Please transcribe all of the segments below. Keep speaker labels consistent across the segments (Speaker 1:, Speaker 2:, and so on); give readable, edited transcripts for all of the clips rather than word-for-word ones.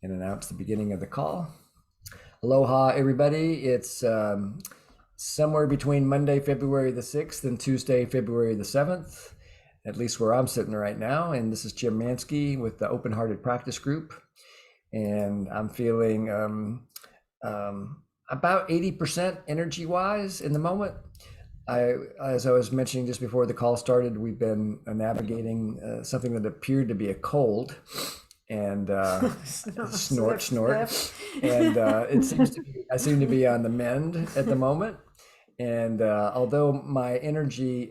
Speaker 1: and announce the beginning of the call. Aloha, everybody. It's somewhere between Monday, February the 6th and Tuesday, February the 7th, at least where I'm sitting right now. And this is Jim Mansky with the Open Hearted Practice Group. And I'm feeling about 80% energy-wise in the moment. As I was mentioning just before the call started, we've been navigating something that appeared to be a cold, and snort. And I seem to be on the mend at the moment. And although my energy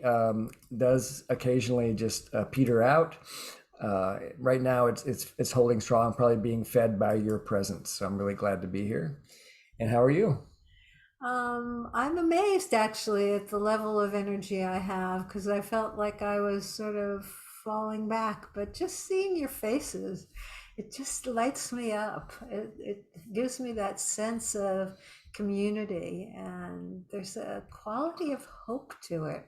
Speaker 1: does occasionally just peter out, right now it's holding strong, probably being fed by your presence. So I'm really glad to be here. And how are you?
Speaker 2: I'm amazed actually at the level of energy I have because I felt like I was sort of falling back, but just seeing your faces, it just lights me up. It gives me that sense of community, and there's a quality of hope to it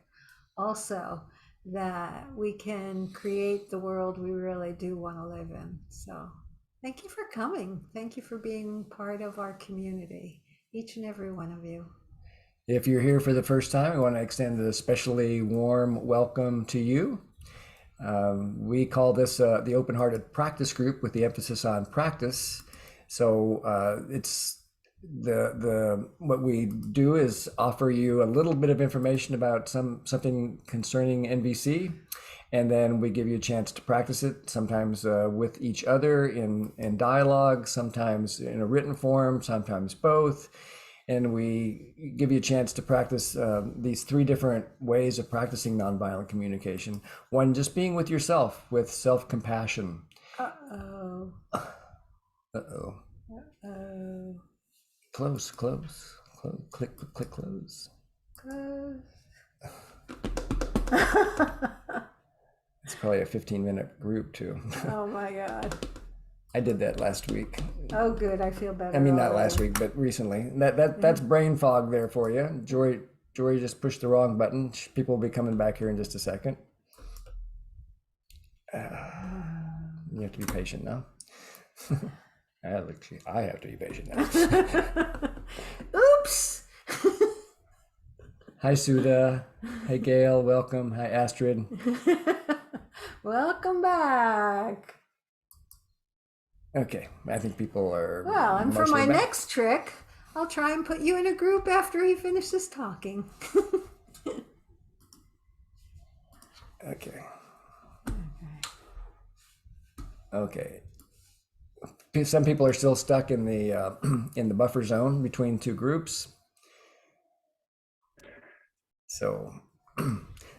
Speaker 2: also that we can create the world we really do want to live in. So, thank you for coming. Thank you for being part of our community, each and every one of you.
Speaker 1: If you're here for the first time, I want to extend an especially warm welcome to you. We call this the Open Hearted Practice Group with the emphasis on practice. So it's the what we do is offer you a little bit of information about something concerning NVC, and then we give you a chance to practice it, sometimes with each other in dialogue, sometimes in a written form, sometimes both. And we give you a chance to practice these three different ways of practicing nonviolent communication. One, just being with yourself, with self-compassion.
Speaker 2: Uh-oh.
Speaker 1: Uh-oh.
Speaker 2: Uh-oh.
Speaker 1: Close, click, close.
Speaker 2: Close.
Speaker 1: It's probably a 15-minute group too.
Speaker 2: Oh my God.
Speaker 1: I did that last week.
Speaker 2: Oh, good. I feel better.
Speaker 1: I mean, not
Speaker 2: already.
Speaker 1: last week, but recently. That's brain fog there for you. Joy just pushed the wrong button. People will be coming back here in just a second. You have to be patient now. I have to be patient now.
Speaker 2: Oops.
Speaker 1: Hi, Suda. Hey, Gail. Welcome. Hi, Astrid.
Speaker 2: Welcome back.
Speaker 1: Okay, I think people are.
Speaker 2: Well, and for my
Speaker 1: back.
Speaker 2: next trick, I'll try and put you in a group after he finishes talking.
Speaker 1: Okay. Okay. Some people are still stuck in the buffer zone between two groups. So.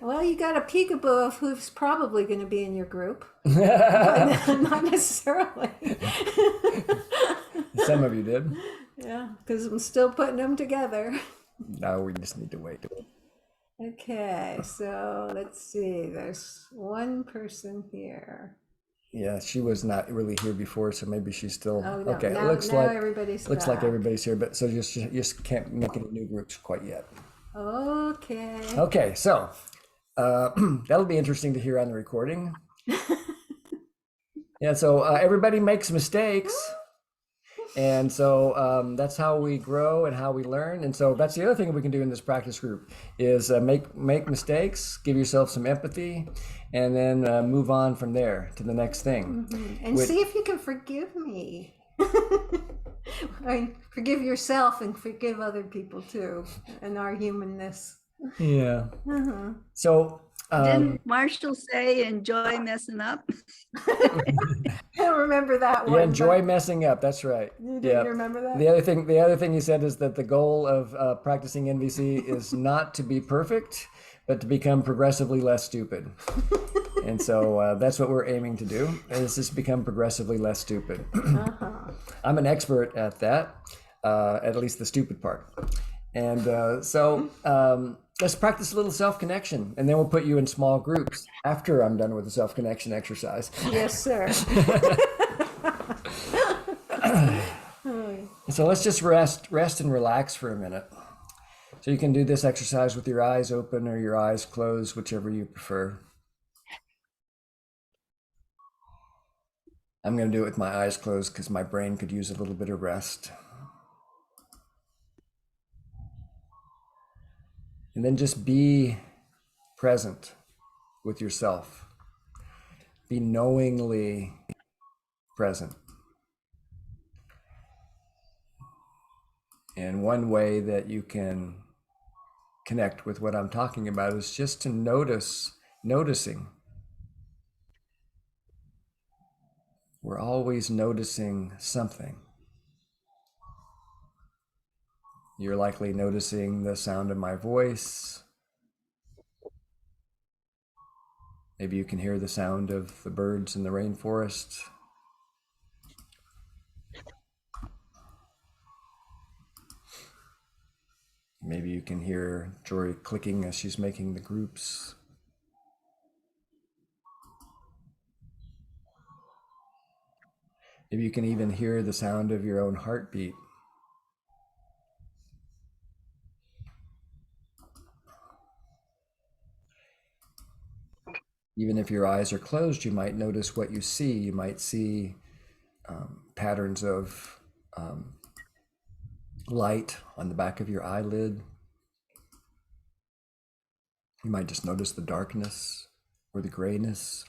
Speaker 2: Well, you got a peekaboo of who's probably going to be in your group, but not necessarily.
Speaker 1: Some of you did.
Speaker 2: Yeah, because I'm still putting them together.
Speaker 1: Now we just need to wait.
Speaker 2: Okay, so let's see. There's one person here.
Speaker 1: Yeah, she was not really here before, so maybe she's still.
Speaker 2: Oh, no,
Speaker 1: okay.
Speaker 2: now,
Speaker 1: It looks
Speaker 2: now
Speaker 1: like
Speaker 2: everybody's
Speaker 1: looks like
Speaker 2: back.
Speaker 1: everybody's here, but so just can't make any new groups quite yet.
Speaker 2: Okay.
Speaker 1: Okay, so that'll be interesting to hear on the recording. Yeah, so everybody makes mistakes. And so that's how we grow and how we learn. And so that's the other thing we can do in this practice group is make mistakes, give yourself some empathy, and then move on from there to the next thing.
Speaker 2: And see if you can forgive me. I mean, forgive yourself and forgive other people too, and our humanness.
Speaker 1: Yeah.
Speaker 2: Uh-huh.
Speaker 1: So
Speaker 3: didn't Marshall say enjoy messing up?
Speaker 2: I don't remember that one.
Speaker 1: Yeah, enjoy messing up. That's right.
Speaker 2: You didn't remember that?
Speaker 1: The other thing he said is that the goal of practicing NVC is not to be perfect, but to become progressively less stupid. And so that's what we're aiming to do, is just become progressively less stupid. I'm an expert at that, at least the stupid part. And so let's practice a little self-connection, and then we'll put you in small groups after I'm done with the self-connection exercise.
Speaker 2: Yes, sir.
Speaker 1: So let's just rest and relax for a minute. So you can do this exercise with your eyes open or your eyes closed, whichever you prefer. I'm going to do it with my eyes closed because my brain could use a little bit of rest. And then just be present with yourself. Be knowingly present. And one way that you can connect with what I'm talking about is just to noticing. We're always noticing something. You're likely noticing the sound of my voice. Maybe you can hear the sound of the birds in the rainforest. Maybe you can hear Jory clicking as she's making the groups. Maybe you can even hear the sound of your own heartbeat. Even if your eyes are closed, you might notice what you see. You might see patterns of light on the back of your eyelid. You might just notice the darkness or the grayness.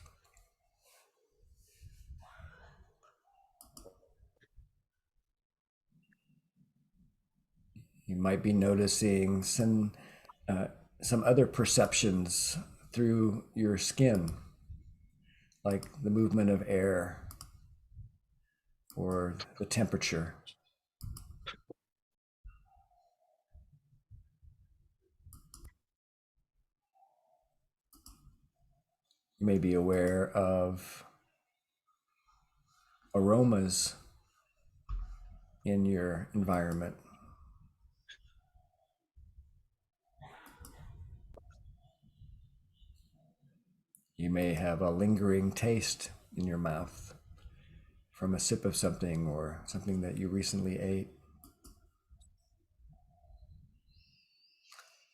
Speaker 1: You might be noticing some other perceptions through your skin, like the movement of air or the temperature. You may be aware of aromas in your environment. You may have a lingering taste in your mouth from a sip of something or something that you recently ate.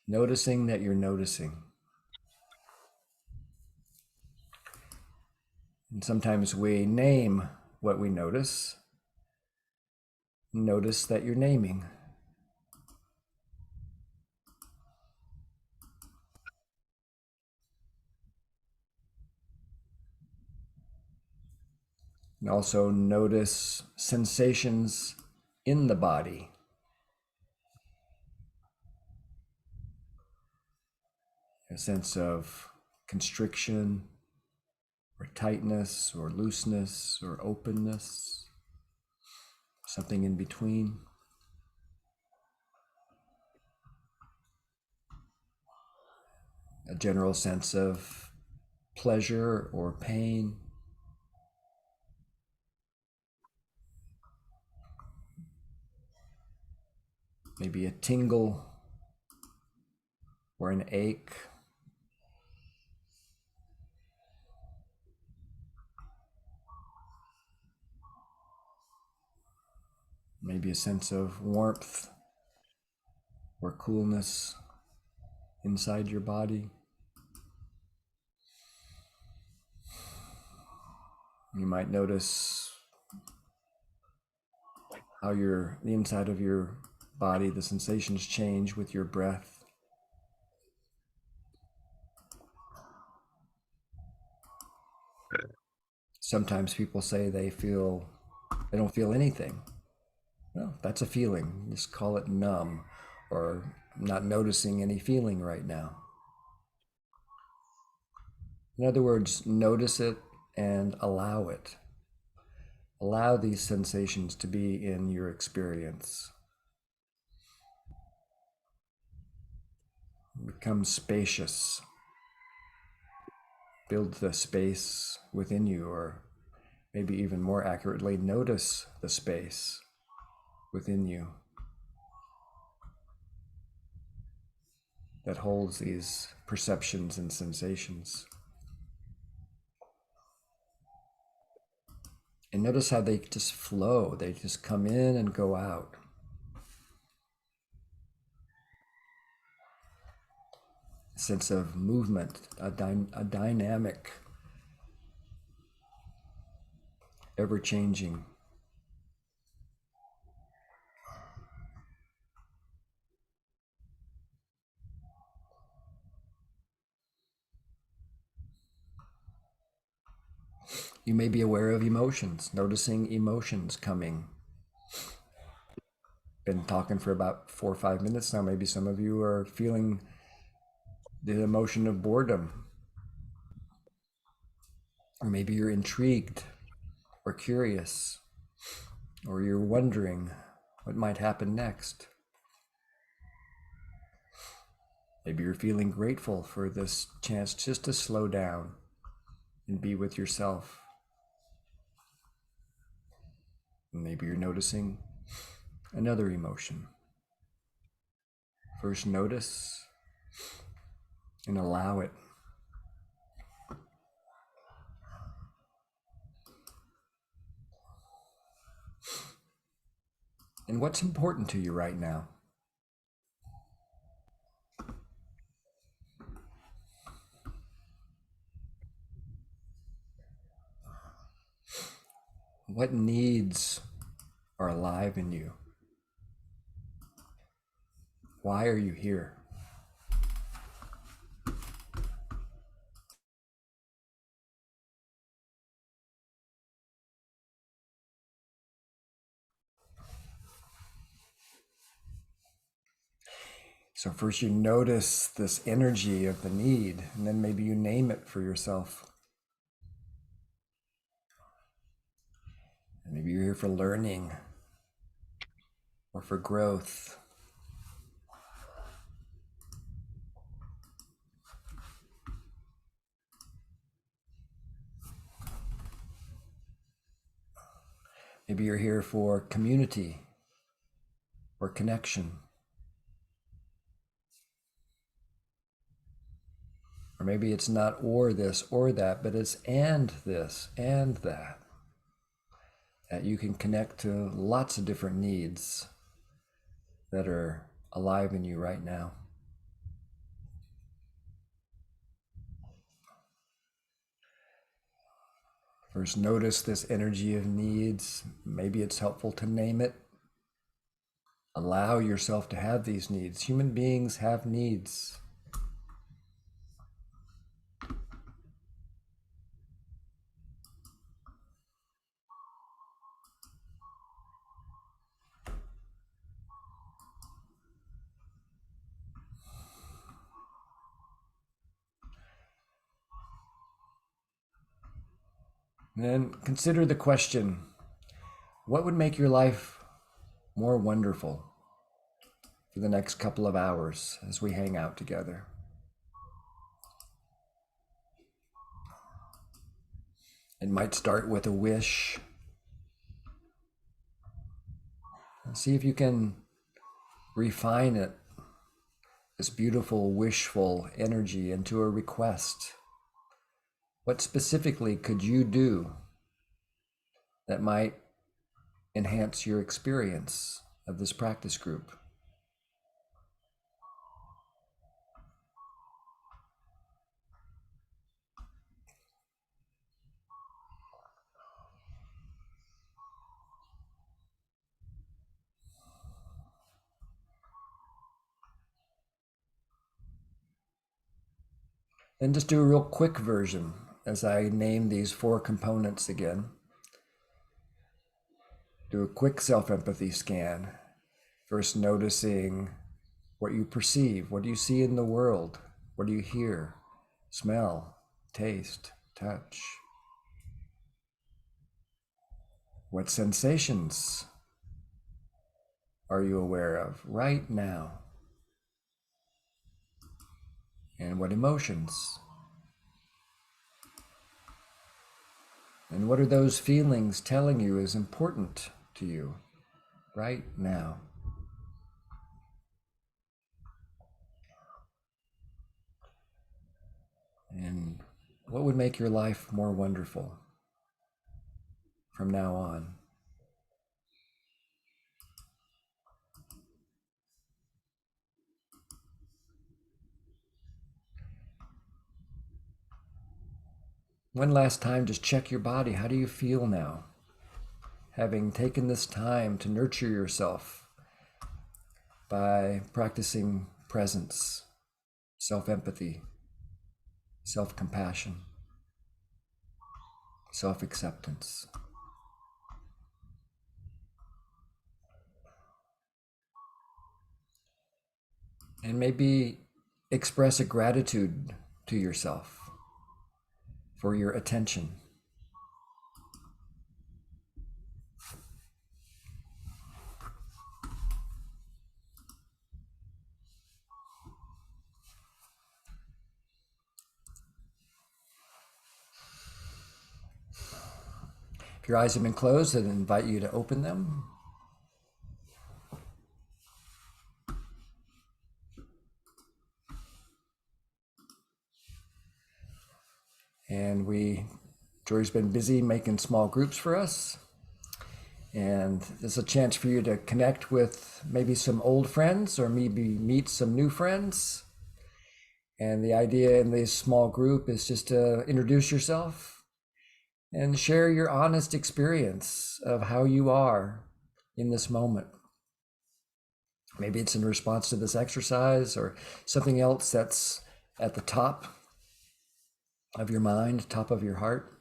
Speaker 1: Noticing that you're noticing. And sometimes we name what we notice. Notice that you're naming. And also notice sensations in the body. A sense of constriction or tightness or looseness or openness, something in between. A general sense of pleasure or pain. Maybe a tingle or an ache. Maybe a sense of warmth or coolness inside your body. You might notice how the inside of your body, the sensations change with your breath. Sometimes people say they don't feel anything. Well, that's a feeling. Just call it numb or not noticing any feeling right now. In other words, notice it and allow it. Allow these sensations to be in your experience. Become spacious. Build the space within you, or maybe even more accurately, notice the space within you that holds these perceptions and sensations. And notice how they just flow, they just come in and go out. A sense of movement, a dynamic ever changing. You may be aware of emotions, noticing emotions coming. Been talking for about 4 or 5 minutes now. Maybe some of you are feeling the emotion of boredom, or maybe you're intrigued or curious, or you're wondering what might happen next. Maybe you're feeling grateful for this chance just to slow down and be with yourself. Maybe you're noticing another emotion. First, notice and allow it. And what's important to you right now? What needs are alive in you? Why are you here? So first you notice this energy of the need, and then maybe you name it for yourself. And maybe you're here for learning or for growth. Maybe you're here for community or connection. Or maybe it's not or this or that, but it's and this and that. That you can connect to lots of different needs that are alive in you right now. First, notice this energy of needs. Maybe it's helpful to name it. Allow yourself to have these needs. Human beings have needs. And then consider the question, what would make your life more wonderful for the next couple of hours as we hang out together? It might start with a wish. See if you can refine it, this beautiful, wishful energy, into a request. What specifically could you do that might enhance your experience of this practice group? Then just do a real quick version as I name these 4 components again. Do a quick self-empathy scan. First, noticing what you perceive. What do you see in the world? What do you hear, smell, taste, touch? What sensations are you aware of right now? And what emotions? And what are those feelings telling you is important to you right now? And what would make your life more wonderful from now on? One last time, just check your body. How do you feel now? having taken this time to nurture yourself by practicing presence, self-empathy, self-compassion, self-acceptance. And maybe express a gratitude to yourself for your attention. If your eyes have been closed, I'd invite you to open them. And Jory's been busy making small groups for us. And there's a chance for you to connect with maybe some old friends or maybe meet some new friends. And the idea in this small group is just to introduce yourself and share your honest experience of how you are in this moment. Maybe it's in response to this exercise or something else that's at the top of your mind, top of your heart.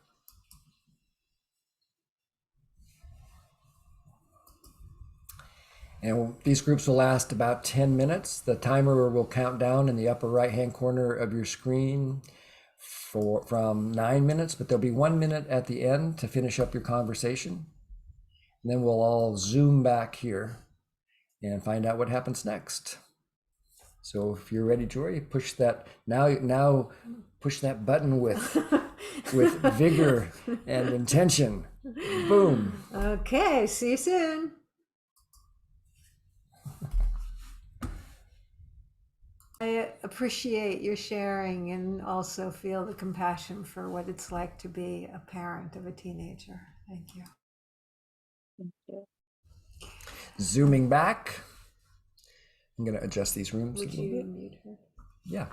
Speaker 1: And these groups will last about 10 minutes. The timer will count down in the upper right-hand corner of your screen from 9 minutes, but there'll be 1 minute at the end to finish up your conversation. And then we'll all zoom back here and find out what happens next. So if you're ready, Jory, push that now push that button with vigor and intention. Boom.
Speaker 2: Okay, see you soon. I appreciate your sharing and also feel the compassion for what it's like to be a parent of a teenager. Thank you.
Speaker 3: Thank you.
Speaker 1: Zooming back. I'm going to adjust these rooms
Speaker 2: Would
Speaker 1: a little
Speaker 2: you
Speaker 1: bit.
Speaker 2: mute her?
Speaker 1: Yeah,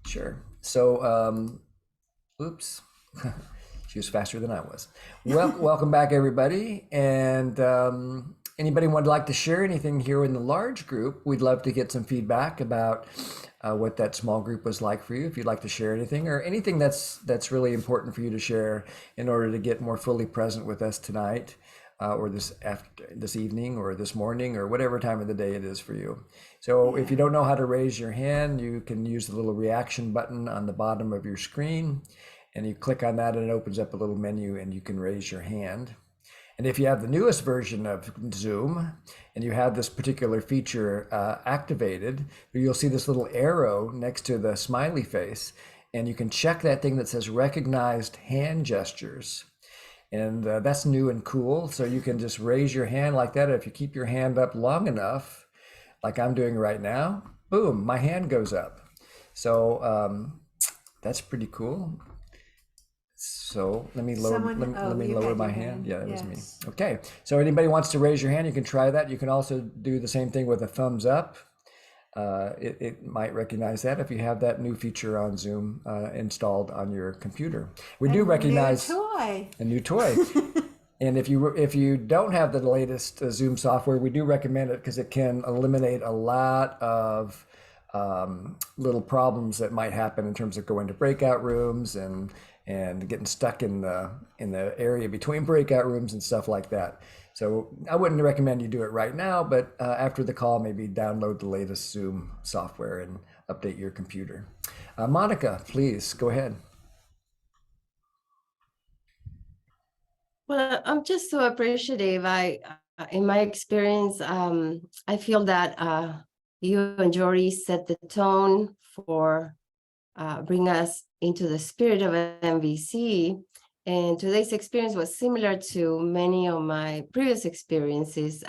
Speaker 1: sure. So, oops, she was faster than I was. Well, welcome back, everybody. And anybody would like to share anything here in the large group, we'd love to get some feedback about what that small group was like for you. If you'd like to share anything or anything that's really important for you to share in order to get more fully present with us tonight. Or this evening or this morning or whatever time of the day it is for you. So if you don't know how to raise your hand, you can use the little reaction button on the bottom of your screen and you click on that and it opens up a little menu and you can raise your hand. And if you have the newest version of Zoom and you have this particular feature activated, you'll see this little arrow next to the smiley face and you can check that thing that says recognized hand gestures. And that's new and cool. So you can just raise your hand like that. If you keep your hand up long enough, like I'm doing right now, boom, my hand goes up. So that's pretty cool. So let me lower, let me lower my hand. Yeah, that was me. Okay. So anybody wants to raise your hand, you can try that. You can also do the same thing with a thumbs up. It might recognize that if you have that new feature on Zoom installed on your computer. We do recognize a new toy. And if you don't have the latest Zoom software, we do recommend it because it can eliminate a lot of little problems that might happen in terms of going to breakout rooms and getting stuck in the area between breakout rooms and stuff like that. So I wouldn't recommend you do it right now, but after the call, maybe download the latest Zoom software and update your computer. Monica, please go ahead.
Speaker 4: Well, I'm just so appreciative. In my experience, I feel that you and Jory set the tone for bring us into the spirit of MVC. And today's experience was similar to many of my previous experiences,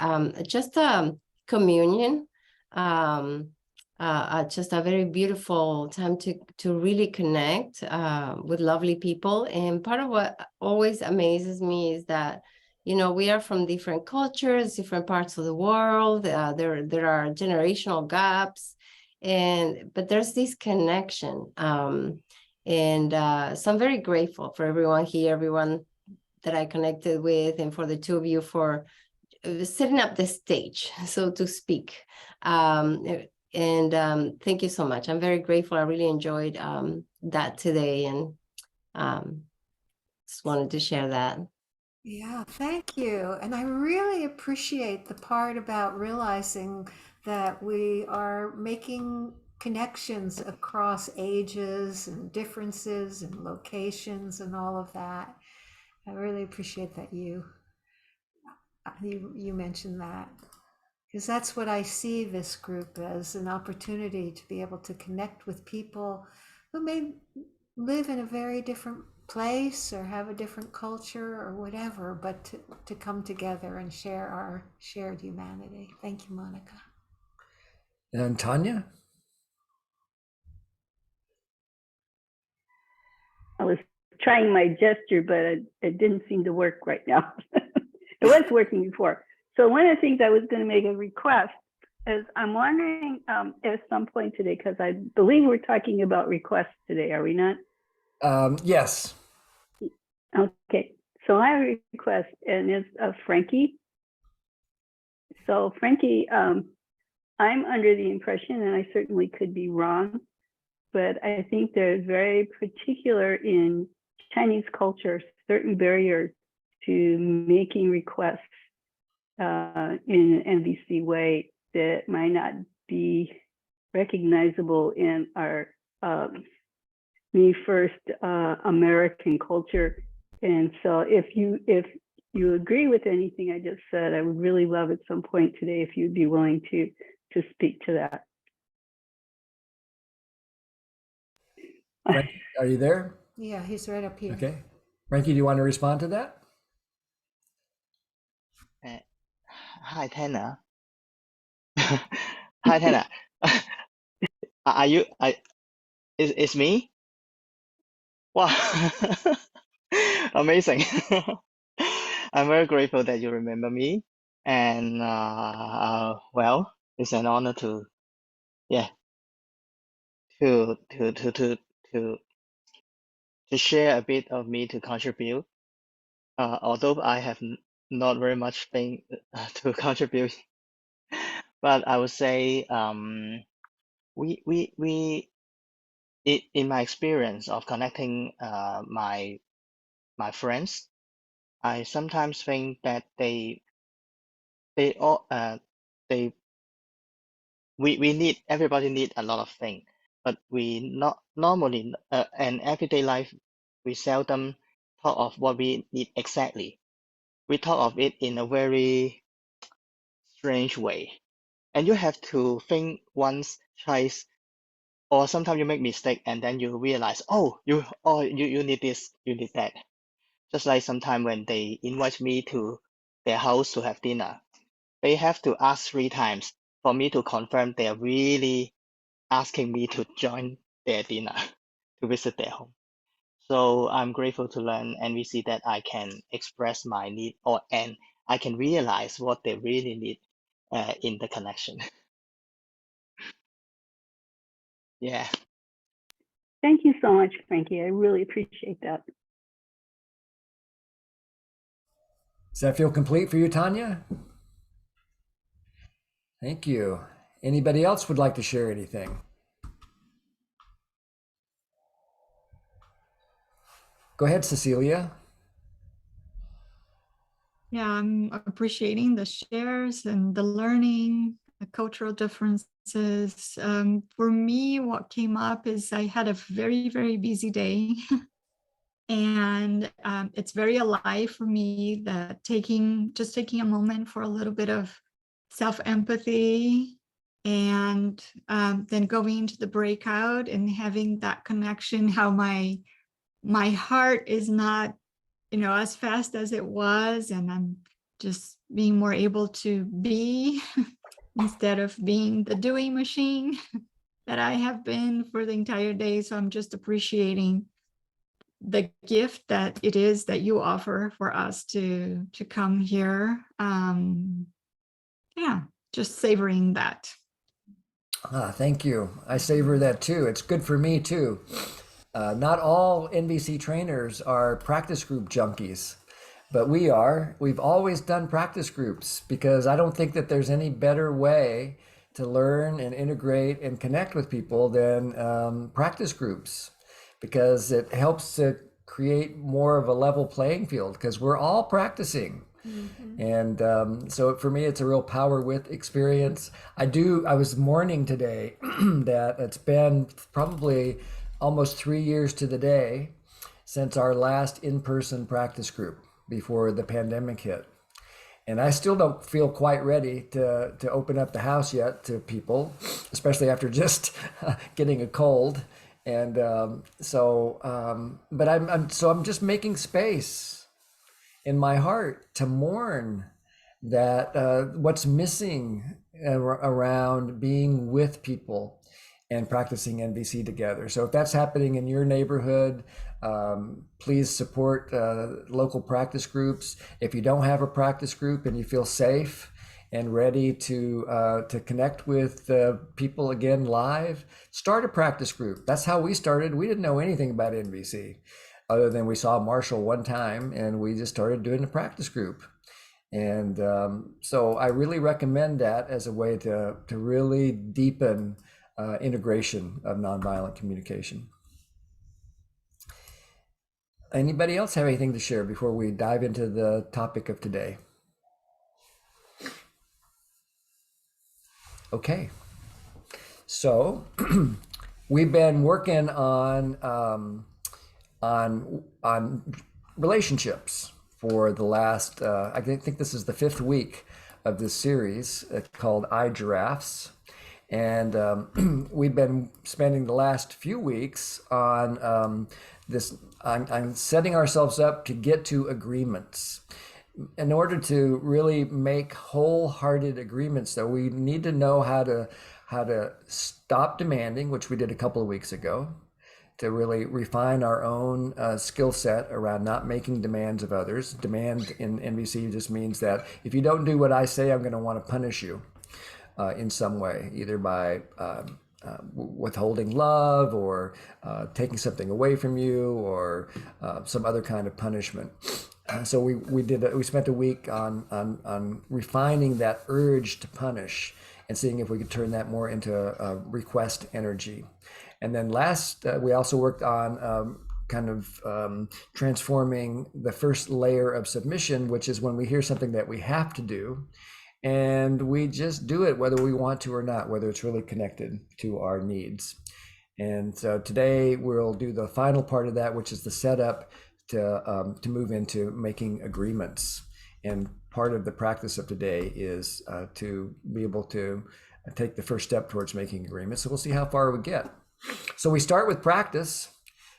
Speaker 4: just a communion, just a very beautiful time to really connect with lovely people. And part of what always amazes me is that, you know, we are from different cultures, different parts of the world. There are generational gaps, but there's this connection. So I'm very grateful for everyone here, everyone that I connected with, and for the two of you for setting up the stage, so to speak. Thank you so much. I'm very grateful. I really enjoyed that today, and just wanted to share that.
Speaker 2: Yeah, thank you. And I really appreciate the part about realizing that we are making connections across ages and differences and locations and all of that. I really appreciate that you mentioned that, because that's what I see this group as, an opportunity to be able to connect with people who may live in a very different place or have a different culture or whatever, but to come together and share our shared humanity. Thank you, Monica.
Speaker 1: And Tanya?
Speaker 5: I was trying my gesture, but it didn't seem to work right now. It was working before. So one of the things I was going to make a request is I'm wondering at some point today, because I believe we're talking about requests today, are we not?
Speaker 1: Yes.
Speaker 5: Okay. So I have a request, and it's Frankie. So Frankie, I'm under the impression, and I certainly could be wrong, but I think there's very particular in Chinese culture, certain barriers to making requests in an NVC way that might not be recognizable in our me first American culture. And so if you agree with anything I just said, I would really love at some point today if you'd be willing to speak to that.
Speaker 1: Frankie, are you there?
Speaker 2: Yeah, he's right up here.
Speaker 1: Okay. Frankie, do you want to respond to that?
Speaker 6: Hi, Tanner. Hi, Tanner. Are you? It's me? Wow, amazing. I'm very grateful that you remember me, and well, it's an honor to, yeah, to share a bit of me to contribute. Although I have not very much thing to contribute, but I would say we in my experience of connecting my friends, I sometimes think that they all they we need, everybody need a lot of things, but we not normally in everyday life we seldom talk of what we need exactly. We talk of it in a very strange way, and you have to think once, twice, or sometimes you make mistake and then you realize, oh, you need this, you need that. Just like sometimes when they invite me to their house to have dinner, they have to ask 3 times for me to confirm they're really asking me to join their dinner, to visit their home. So I'm grateful to learn NVC that I can express my need, and I can realize what they really need in the connection. Yeah.
Speaker 5: Thank you so much, Frankie. I really appreciate that.
Speaker 1: Does that feel complete for you, Tanya? Thank you. Anybody else would like to share anything? Go ahead, Cecilia.
Speaker 7: Yeah, I'm appreciating the shares and the learning, the cultural differences. For me, what came up is I had a very, very busy day. And it's very alive for me that just taking a moment for a little bit of self-empathy, and then going into the breakout and having that connection, how my heart is not, as fast as it was, and I'm just being more able to be instead of being the doing machine that I have been for the entire day. So I'm just appreciating the gift that it is that you offer for us to come here. Yeah, just savoring that.
Speaker 1: Thank you. I savor that too. It's good for me too. Not all NVC trainers are practice group junkies. but we've always done practice groups because I don't think that there's any better way to learn and integrate and connect with people than practice groups, because it helps to create more of a level playing field because we're all practicing. And so for me, it's a real power with experience. I was mourning today that it's been probably almost 3 years to the day since our last in-person practice group before the pandemic hit. And I still don't feel quite ready to open up the house yet to people, especially after just getting a cold. And but I'm just making space in my heart to mourn that what's missing around being with people and practicing NVC together. So if that's happening in your neighborhood, please support local practice groups. If you don't have a practice group and you feel safe and ready to connect with people again live, start a practice group. That's how we started. We didn't know anything about NVC other than we saw Marshall one time and we just started doing a practice group. And so I really recommend that as a way to really deepen integration of nonviolent communication. Anybody else have anything to share before we dive into the topic of today? Okay, so we've been working on relationships for the last, I think this is the 5th week of this series called iGiraffes. And we've been spending the last few weeks on on setting ourselves up to get to agreements. In order to really make wholehearted agreements, though, we need to know how to stop demanding, which we did a couple of weeks ago, to really refine our own skill set around not making demands of others. Demand in NVC just means that if you don't do what I say, I'm going to want to punish you in some way, either by withholding love or taking something away from you or some other kind of punishment. So we spent a week on refining that urge to punish and seeing if we could turn that more into a request energy. And then last, we also worked on transforming the first layer of submission, which is when we hear something that we have to do, and we just do it whether we want to or not, whether it's really connected to our needs. And so today we'll do the final part of that, which is the setup to move into making agreements. And part of the practice of today is to be able to take the first step towards making agreements. So we'll see how far we get. So we start with practice.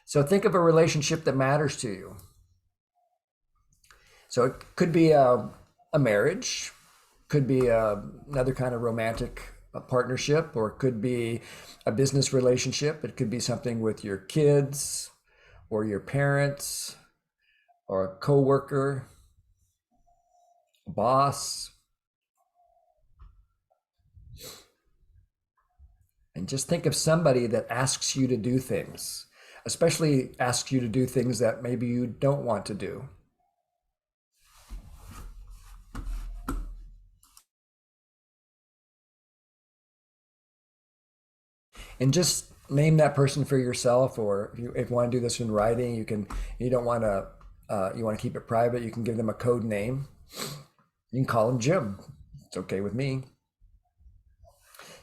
Speaker 1: So think of a relationship that matters to you. So it could be a marriage, could be another kind of romantic partnership, or it could be a business relationship. It could be something with your kids or your parents or a coworker, a boss. And just think of somebody that asks you to do things, especially asks you to do things that maybe you don't want to do. And just name that person for yourself, or if you want to do this in writing, you don't want to, you want to keep it private, you can give them a code name. You can call him Jim. It's okay with me.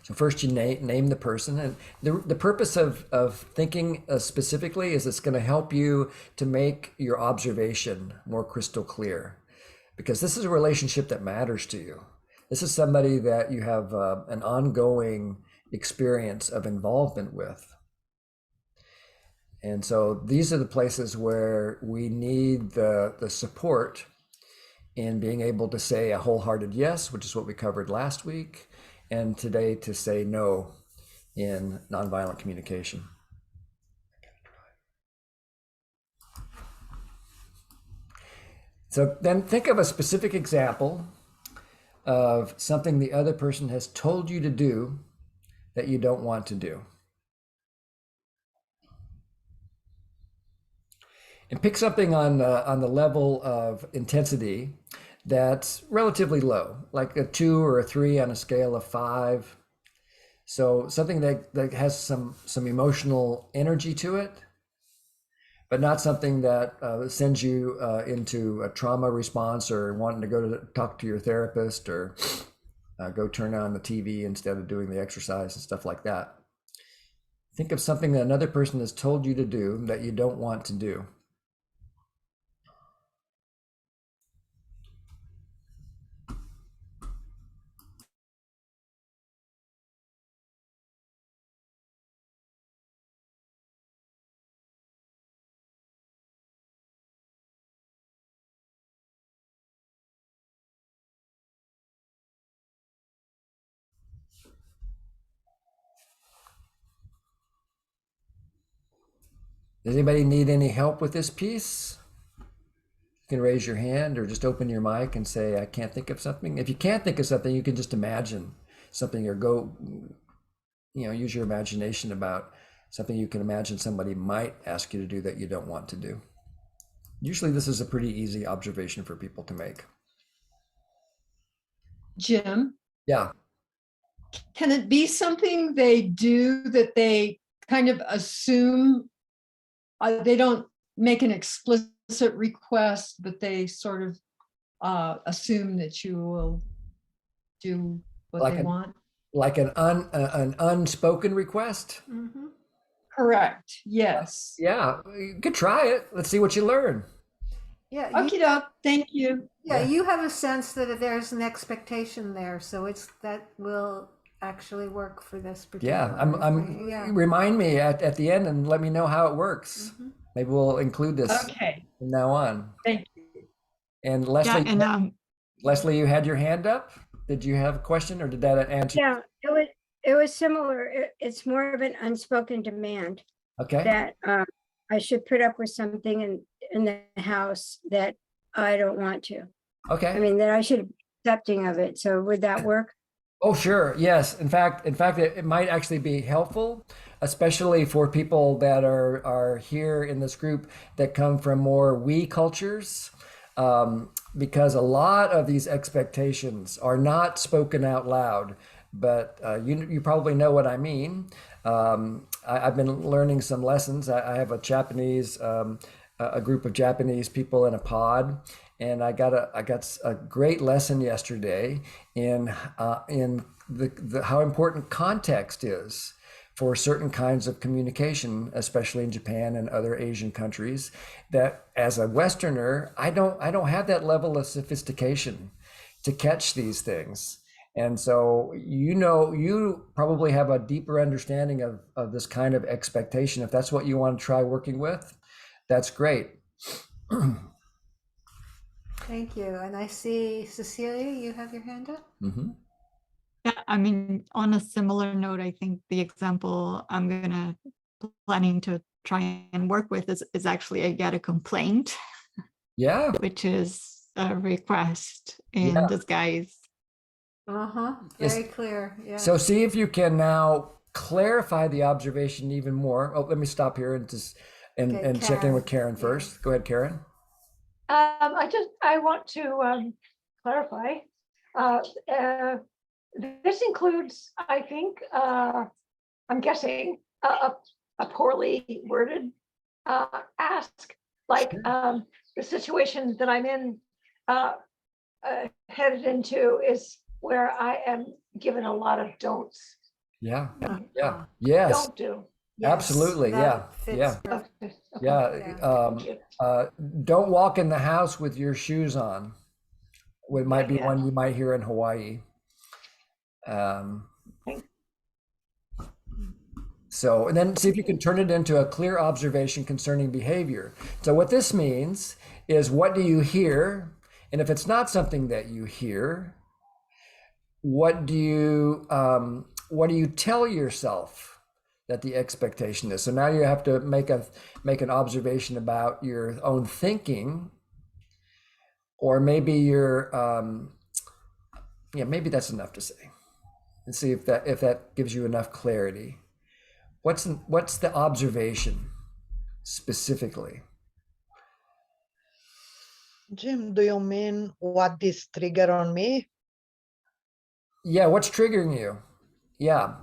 Speaker 1: So first you name the person, and the purpose of thinking specifically is it's going to help you to make your observation more crystal clear, because this is a relationship that matters to you. This is somebody that you have an ongoing experience of involvement with. And so these are the places where we need the support in being able to say a wholehearted yes, which is what we covered last week, and today to say no in nonviolent communication. So then think of a specific example of something the other person has told you to do that you don't want to do. and pick something on the level of intensity that's relatively low, like a 2 or a 3 on a scale of 5. So something that has some emotional energy to it, but not something that sends you into a trauma response or wanting to go to talk to your therapist or go turn on the TV instead of doing the exercise and stuff like that. Think of something that another person has told you to do that you don't want to do. Does anybody need any help with this piece? You can raise your hand or just open your mic and say, I can't think of something. If you can't think of something, you can just imagine something or go, use your imagination about something you can imagine somebody might ask you to do that you don't want to do. Usually this is a pretty easy observation for people to make.
Speaker 8: Jim,
Speaker 1: Yeah.
Speaker 8: can it be something they do that they kind of assume, they don't make an explicit request, but they sort of assume that you will do what
Speaker 1: Like
Speaker 8: they want?
Speaker 1: Like an unspoken request?
Speaker 2: Mm-hmm.
Speaker 8: Correct, yes.
Speaker 1: Yeah, you could try it. Let's see what you learn.
Speaker 2: Yeah,
Speaker 8: Okie doke, thank you.
Speaker 2: yeah, you have a sense that there's an expectation there, so that will actually work for this particular.
Speaker 1: Yeah, I'm
Speaker 2: yeah.
Speaker 1: remind me at the end and let me know how it works.
Speaker 2: Mhm.
Speaker 1: Maybe we'll include this
Speaker 8: Okay,
Speaker 1: from now on.
Speaker 8: thank you.
Speaker 1: And
Speaker 7: Yeah,
Speaker 1: Leslie,
Speaker 7: and
Speaker 1: Leslie, you had your hand up. Did you have a question or did that answer?
Speaker 9: Yeah, it was similar. It's more of an unspoken demand
Speaker 1: Okay.
Speaker 9: that I should put up with something in the house that I don't want to.
Speaker 1: Okay.
Speaker 9: I mean, that I should be accepting of it. So would that work?
Speaker 1: Oh, sure. Yes. In fact, it might actually be helpful, especially for people that are here in this group that come from more we cultures, because a lot of these expectations are not spoken out loud. But you probably know what I mean. I've been learning some lessons. I have a group of Japanese people in a pod, and I got a great lesson yesterday in the how important context is for certain kinds of communication, especially in Japan and other Asian countries. That as a Westerner, I don't have that level of sophistication to catch these things. And so, you probably have a deeper understanding of this kind of expectation. If that's what you want to try working with, that's great.
Speaker 2: Thank you. And I see Cecilia, you have your hand up.
Speaker 1: Mm-hmm.
Speaker 7: yeah, I mean, on a similar note, I think the example I'm planning to try and work with is actually I get a complaint,
Speaker 1: Yeah.
Speaker 7: which is a request in
Speaker 1: Yeah.
Speaker 7: disguise.
Speaker 2: Uh-huh.
Speaker 1: Yes.
Speaker 2: Very clear. Yeah.
Speaker 1: So see if you can now clarify the observation even more. Oh, let me stop here and
Speaker 2: Okay,
Speaker 1: check in with
Speaker 2: Karen.
Speaker 1: Karen first. Go ahead, Karen.
Speaker 10: I want to clarify. This includes, I think, I'm guessing, a poorly worded ask, like the situation that I'm in, headed into is where I am given a lot of don'ts.
Speaker 1: Yeah.
Speaker 2: Uh-huh.
Speaker 1: Yeah. Yes.
Speaker 10: Don't do.
Speaker 2: Yes,
Speaker 1: Absolutely.
Speaker 2: that
Speaker 1: Yeah.
Speaker 2: fits
Speaker 1: Yeah.
Speaker 10: Okay, okay,
Speaker 1: Yeah.
Speaker 10: thank you.
Speaker 1: Don't walk in the house with your shoes on. It might be
Speaker 10: Yeah.
Speaker 1: one you might hear in Hawaii. So, and then see if you can turn it into a clear observation concerning behavior. So what this means is, what do you hear? And if it's not something that you hear, what do you tell yourself that the expectation is? So now you have to make an observation about your own thinking, or maybe maybe that's enough to say, and see if that gives you enough clarity. What's the observation specifically?
Speaker 11: Jim, do you mean what this trigger on me?
Speaker 1: Yeah, what's triggering you? Yeah.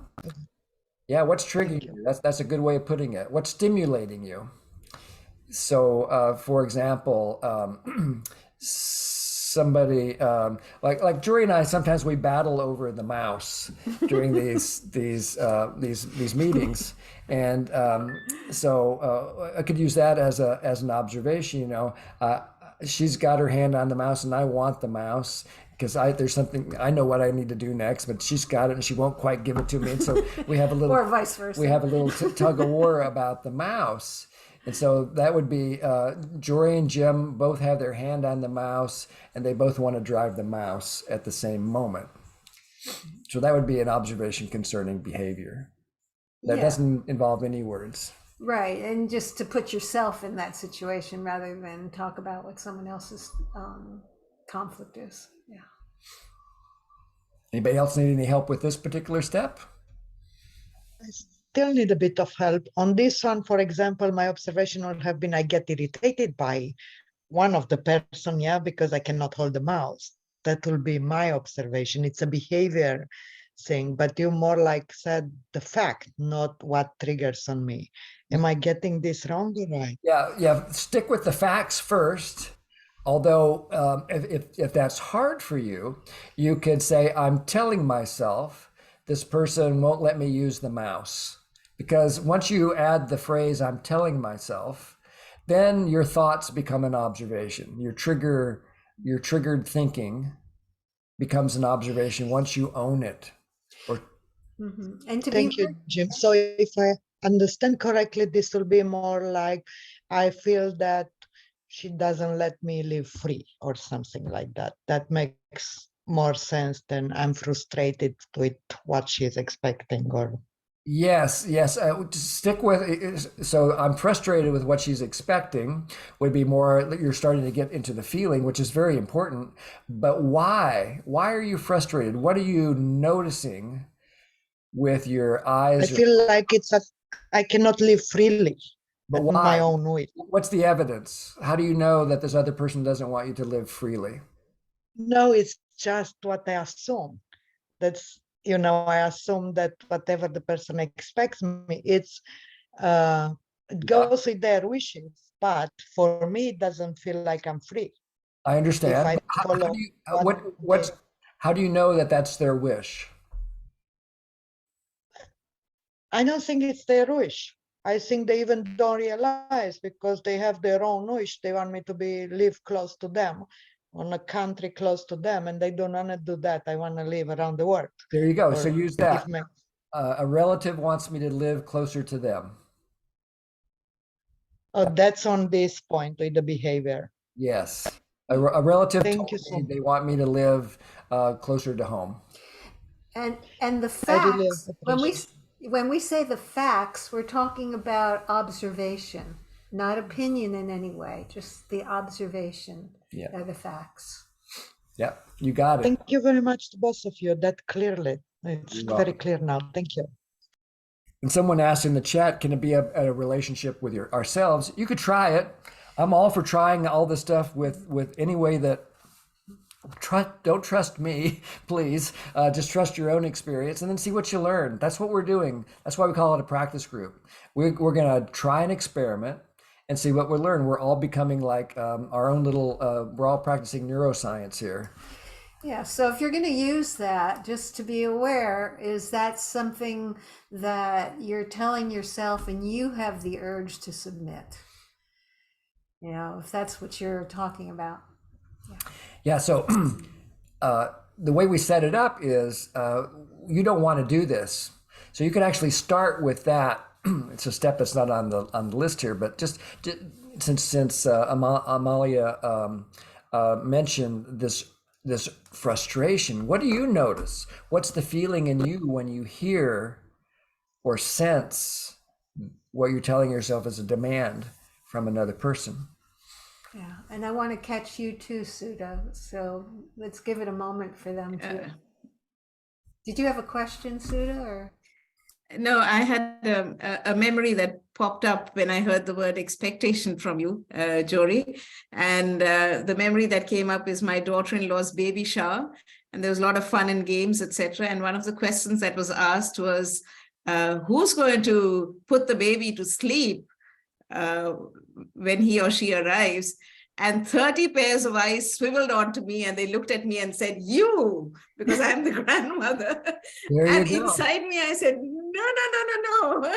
Speaker 1: Yeah, what's triggering
Speaker 11: you.
Speaker 1: you? That's a good way of putting it. What's stimulating you? So, for example, somebody like Jory and I, sometimes we battle over the mouse during these meetings, and so I could use that as an observation. You know, she's got her hand on the mouse, and I want the mouse because there's something I know what I need to do next, but she's got it and she won't quite give it to me, and so we have a little
Speaker 2: Or vice versa.
Speaker 1: we have a little tug of war about the mouse. And so that would be Jory and Jim both have their hand on the mouse and they both want to drive the mouse at the same moment. So that would be an observation concerning behavior. That
Speaker 2: Yeah.
Speaker 1: doesn't involve any words.
Speaker 2: Right, and just to put yourself in that situation rather than talk about what someone else's conflict is. Yeah.
Speaker 1: Anybody else need any help with this particular step?
Speaker 11: I still need a bit of help. On this one, for example, my observation would have been I get irritated by one of the person, yeah, because I cannot hold the mouse. That will be my observation. It's a behavior thing, but you more like said the fact, not what triggers on me. Am I getting this wrong or right?
Speaker 1: Yeah. Stick with the facts first. Although, if that's hard for you, you could say, I'm telling myself this person won't let me use the mouse. Because once you add the phrase, I'm telling myself, then your thoughts become an observation. Your triggered thinking becomes an observation once you own it.
Speaker 2: And to
Speaker 11: Thank you, Jim. So if I understand correctly, this will be more like I feel that she doesn't let me live free or something like that. That makes more sense than I'm frustrated with what she's expecting or.
Speaker 1: Yes. Stick with. So I'm frustrated with what she's expecting would be more, you're starting to get into the feeling, which is very important. But why? Why are you frustrated? What are you noticing with your eyes?
Speaker 11: I feel like I cannot live freely.
Speaker 1: But
Speaker 11: at
Speaker 1: why?
Speaker 11: my own way.
Speaker 1: What's the evidence? How do you know that this other person doesn't want you to live freely?
Speaker 11: No, it's just what I assume. That's, I assume that whatever the person expects me, it goes with their wishes. But for me, it doesn't feel like I'm free.
Speaker 1: I understand.
Speaker 11: If I follow
Speaker 1: how do you know that that's their wish?
Speaker 11: I don't think it's their wish. I think they even don't realize because they have their own wish. They want me to live close to them, on a country close to them, and they don't want to do that. I want to live around the world.
Speaker 1: There you go. So use that. A relative wants me to live closer to them.
Speaker 11: Oh, that's on this point with the behavior.
Speaker 1: Yes. A relative
Speaker 11: Thank
Speaker 1: told
Speaker 11: you so
Speaker 1: me they want me to live closer to home.
Speaker 2: And the facts, when we say the facts, we're talking about observation, not opinion in any way, just the observation are the facts.
Speaker 1: Yeah, you got it.
Speaker 11: Thank you very much to both of you. That clearly, it's very clear now. Thank you.
Speaker 1: And someone asked in the chat, can it be a relationship with ourselves? You could try it. I'm all for trying all this stuff with any way that don't trust me, please. Just trust your own experience and then see what you learn. That's what we're doing. That's why we call it a practice group. We're going to try an experiment and see what we learn. We're all becoming like our own little, we're all practicing neuroscience here.
Speaker 2: Yeah, so if you're going to use that, just to be aware, is that something that you're telling yourself and you have the urge to submit? If that's what you're talking about.
Speaker 1: Yeah, so the way we set it up is you don't want to do this. So you can actually start with that. It's a step that's not on the list here, but just since Amalia mentioned this frustration, what do you notice? What's the feeling in you when you hear or sense what you're telling yourself as a demand from another person?
Speaker 2: Yeah, and I want to catch you too, Sudha. So let's give it a moment for them to. Did you have a question, Sudha, or?
Speaker 12: No, I had a memory that popped up when I heard the word expectation from you, Jory. And the memory that came up is my daughter-in-law's baby shower. And there was a lot of fun and games, etc. And one of the questions that was asked was, who's going to put the baby to sleep when he or she arrives? And 30 pairs of eyes swiveled onto me and they looked at me and said, you, because I'm the grandmother.
Speaker 1: There
Speaker 12: And
Speaker 1: you go.
Speaker 12: inside me, I said, no.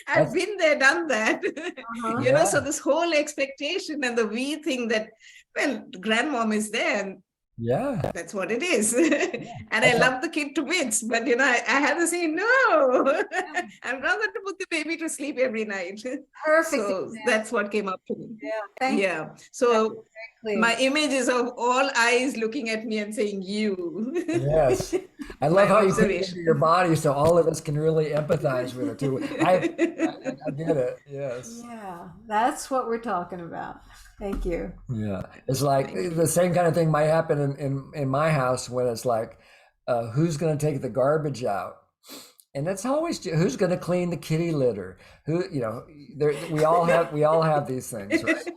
Speaker 12: I've been there, done that. You know, so this whole expectation and the we think that, well, grandmom is there. And
Speaker 1: Yeah.
Speaker 12: that's what it is. And I love the kid to bits, but you know, I had to say, no, I'm not going to put the baby to sleep every night.
Speaker 2: Perfect.
Speaker 12: So
Speaker 2: example.
Speaker 12: that's what came up to me.
Speaker 2: Yeah. Thank you.
Speaker 12: Yeah. So
Speaker 2: Clear.
Speaker 12: my image is of all eyes looking at me and saying, you.
Speaker 1: Yes. I love
Speaker 12: My
Speaker 1: how you put it into
Speaker 12: observation.
Speaker 1: your body so all of us can really empathize with it too. I get it. Yes.
Speaker 2: Yeah, that's what we're talking about. Thank you.
Speaker 1: Yeah. It's like the same kind of thing might happen in my house when it's like, who's going to take the garbage out? And it's always who's going to clean the kitty litter? Who, you know, we all have these things, right?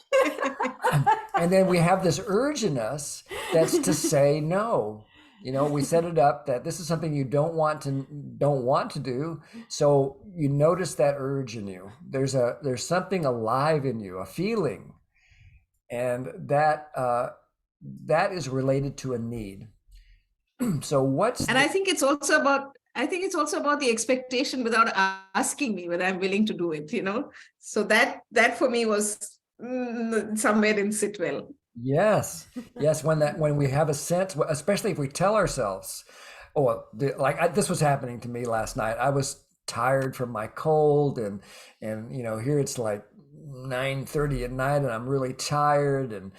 Speaker 1: And then we have this urge in us that's to say no. You know, we set it up that this is something you don't want to do. So you notice that urge in you. There's something alive in you, a feeling, and that is related to a need. So
Speaker 12: And I think it's also about the expectation without asking me whether I'm willing to do it, you know. So that for me was somewhere in Sitwell.
Speaker 1: Yes. When we have a sense, especially if we tell ourselves, this was happening to me last night. I was tired from my cold, and you know, here it's like 9:30 at night, and I'm really tired,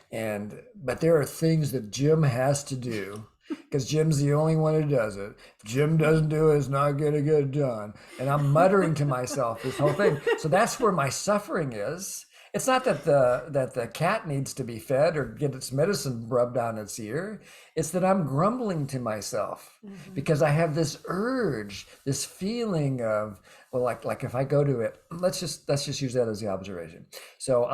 Speaker 1: but there are things that Jim has to do. Because Jim's the only one who does it. If Jim doesn't do it, it's not going to get done. And I'm muttering to myself this whole thing. So that's where my suffering is. It's not that the cat needs to be fed or get its medicine rubbed on its ear. It's that I'm grumbling to myself because I have this urge, this feeling of, well, like if I go to it, let's just use that as the observation. So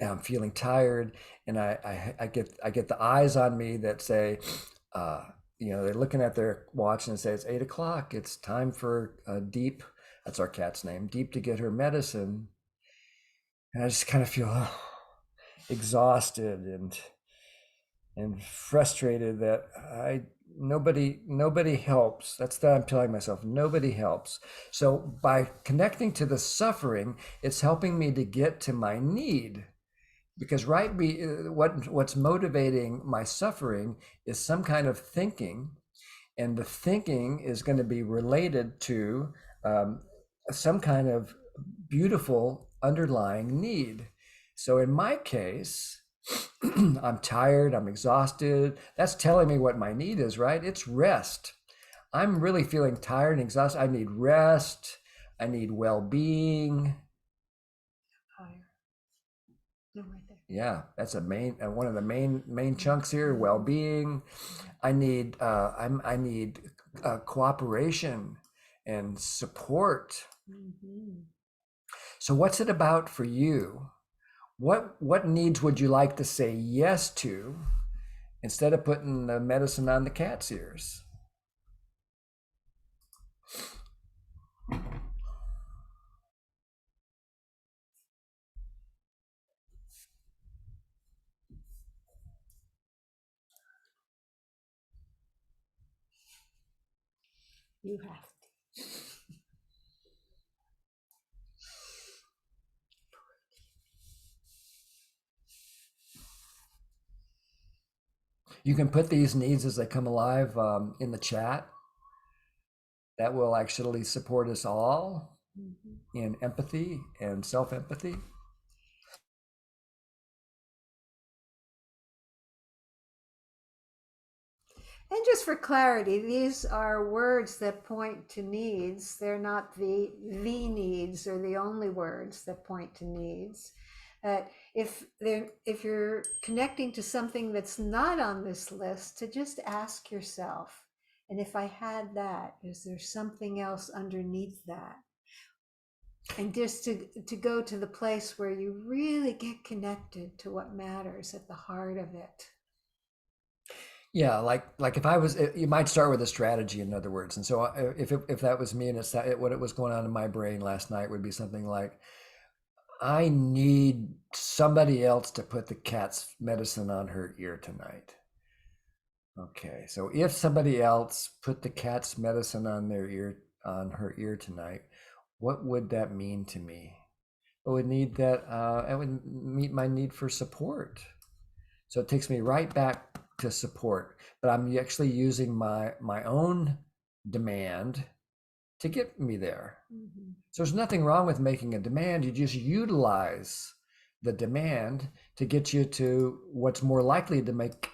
Speaker 1: I'm feeling tired, and I get the eyes on me that say, you know, they're looking at their watch and say it's 8 o'clock. It's time for Deep. That's our cat's name, Deep, to get her medicine. And I just kind of feel exhausted and frustrated that nobody helps. That's that I'm telling myself, nobody helps. So by connecting to the suffering, it's helping me to get to my need. Because what's motivating my suffering is some kind of thinking, and the thinking is going to be related to some kind of beautiful underlying need. So in my case, I'm tired, I'm exhausted. That's telling me what my need is, right? It's rest. I'm really feeling tired and exhausted. I need rest. I need well-being. Yeah, that's one of the main chunks here. Well-being. I need cooperation and support. So what's it about for you? What needs would you like to say yes to instead of putting the medicine on the cat's ears?
Speaker 2: You have to.
Speaker 1: You can put these needs as they come alive in the chat. That will actually support us all in empathy and self-empathy.
Speaker 2: And just for clarity, these are words that point to needs. They're not the needs or the only words that point to needs. If you're connecting to something that's not on this list, to just ask yourself, And if I had that, is there something else underneath that? And just to go to the place where you really get connected to what matters at the heart of it.
Speaker 1: Yeah, like if I was, you might start with a strategy, in other words. And so if that was me, and what it was going on in my brain last night would be something like, I need somebody else to put the cat's medicine on her ear tonight. Okay, so if somebody else put the cat's medicine on her ear tonight, what would that mean to me? It would need that. It would meet my need for support. So it takes me right back to support, but I'm actually using my own demand to get me there.
Speaker 2: Mm-hmm.
Speaker 1: So there's nothing wrong with making a demand. You just utilize the demand to get you to what's more likely to make,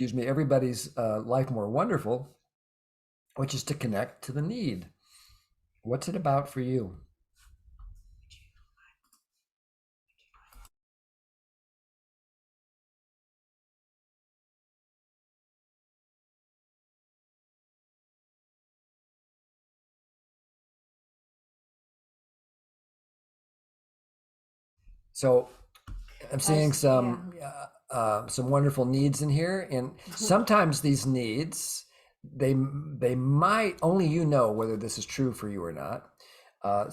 Speaker 1: everybody's life more wonderful, which is to connect to the need. What's it about for you? So I'm seeing some wonderful needs in here, and sometimes these needs, they might, only you know whether this is true for you or not.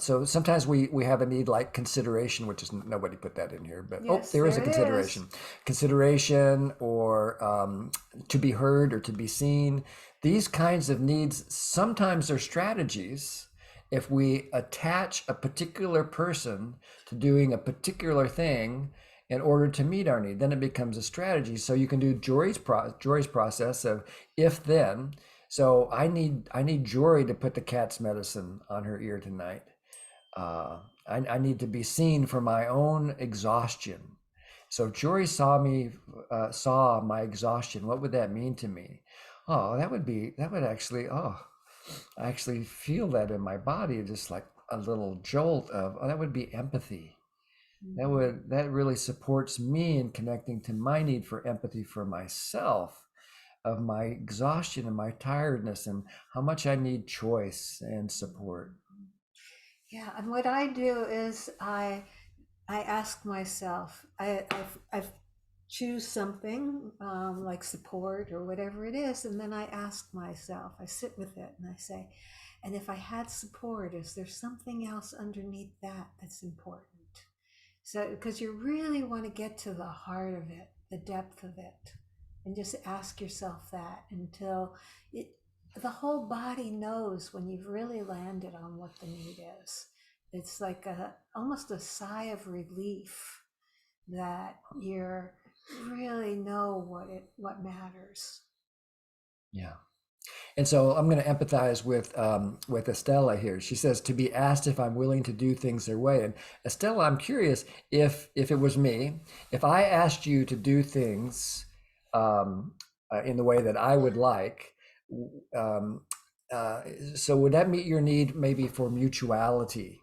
Speaker 1: So sometimes we have a need like consideration, which is, nobody put that in here, but
Speaker 2: Yes,
Speaker 1: there is a
Speaker 2: there it
Speaker 1: consideration. Consideration, or to be heard or to be seen. These kinds of needs sometimes are strategies. If we attach a particular person to doing a particular thing in order to meet our need, then it becomes a strategy. So you can do Jory's process of if then. So I need Jory to put the cat's medicine on her ear tonight. I need to be seen for my own exhaustion. So if Jory saw my exhaustion, what would that mean to me? Oh, that would actually, I actually feel that in my body, just like a little jolt of, that would be empathy. That really supports me in connecting to my need for empathy for myself, of my exhaustion and my tiredness, and how much I need choice and support.
Speaker 2: Yeah, and what I do is I ask myself, I choose something like support or whatever it is, and then I ask myself, I sit with it and I say, and if I had support, is there something else underneath that that's important? So, because you really want to get to the heart of it, the depth of it, and just ask yourself that until the whole body knows when you've really landed on what the need is. It's like almost a sigh of relief that you're really know what matters.
Speaker 1: Yeah. And so I'm going to empathize with Estella here. She says to be asked if I'm willing to do things their way. And Estella, I'm curious if it was me, if I asked you to do things in the way that I would like, so would that meet your need maybe for mutuality?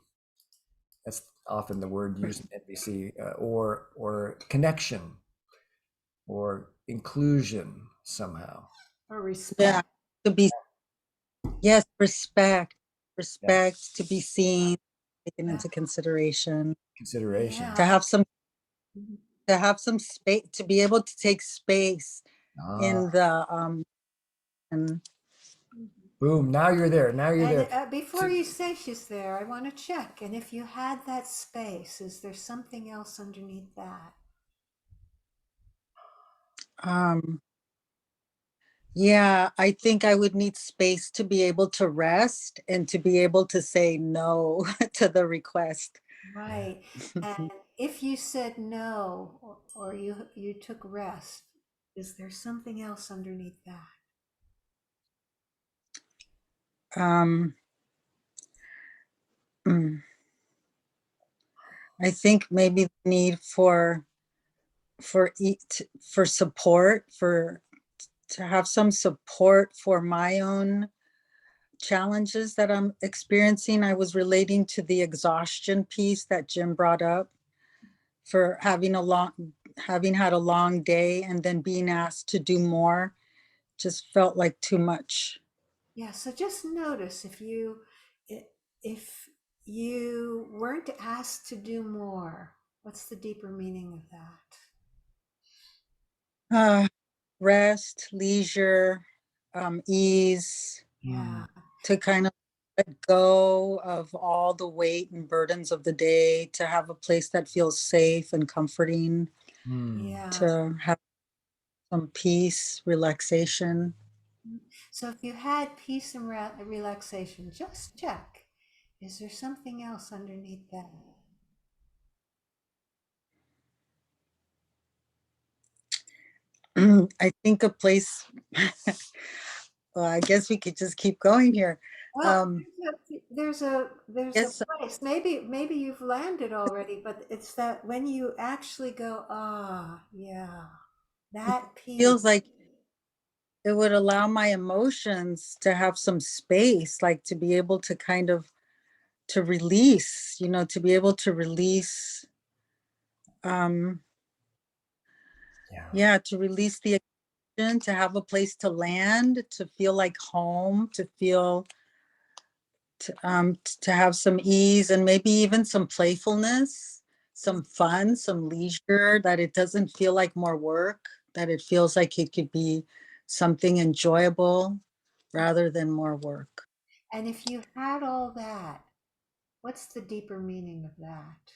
Speaker 1: That's often the word used in NVC, or connection, or inclusion somehow.
Speaker 2: Or respect.
Speaker 13: Yeah, to be, yes, respect, to be seen, taken into consideration,
Speaker 1: Consideration.
Speaker 13: to have some space, to be able to take space in the and
Speaker 1: Boom, now you're there. Now you're there.
Speaker 2: Before you say she's there, I want to check. And if you had that space, is there something else underneath that?
Speaker 13: Yeah, I think I would need space to be able to rest and to be able to say no to the request.
Speaker 2: Right. And if you said no, or you took rest, is there something else underneath that?
Speaker 13: I think maybe the need for support, to have some support for my own challenges that I'm experiencing. I was relating to the exhaustion piece that Jim brought up, for having had a long day and then being asked to do more. just felt like too much.
Speaker 2: Yeah, so just notice if you weren't asked to do more, what's the deeper meaning of that?
Speaker 13: Rest, leisure, ease,
Speaker 2: Yeah.
Speaker 13: to kind of let go of all the weight and burdens of the day, to have a place that feels safe and comforting,
Speaker 2: Yeah.
Speaker 13: to have some peace, relaxation.
Speaker 2: So if you had peace and relaxation, just check. Is there something else underneath that?
Speaker 13: I think a place, well, I guess we could just keep going here.
Speaker 2: Well, there's a
Speaker 13: Yes.
Speaker 2: place. Maybe you've landed already, but it's that when you actually go, ah, yeah, that peace.
Speaker 13: Feels like it would allow my emotions to have some space, like to be able to kind of to release, to be able to release, to release the emotion, to have a place to land, to feel like home, to feel to have some ease and maybe even some playfulness, some fun, some leisure, that it doesn't feel like more work, that it feels like it could be something enjoyable rather than more work.
Speaker 2: And if you had all that, what's the deeper meaning of that?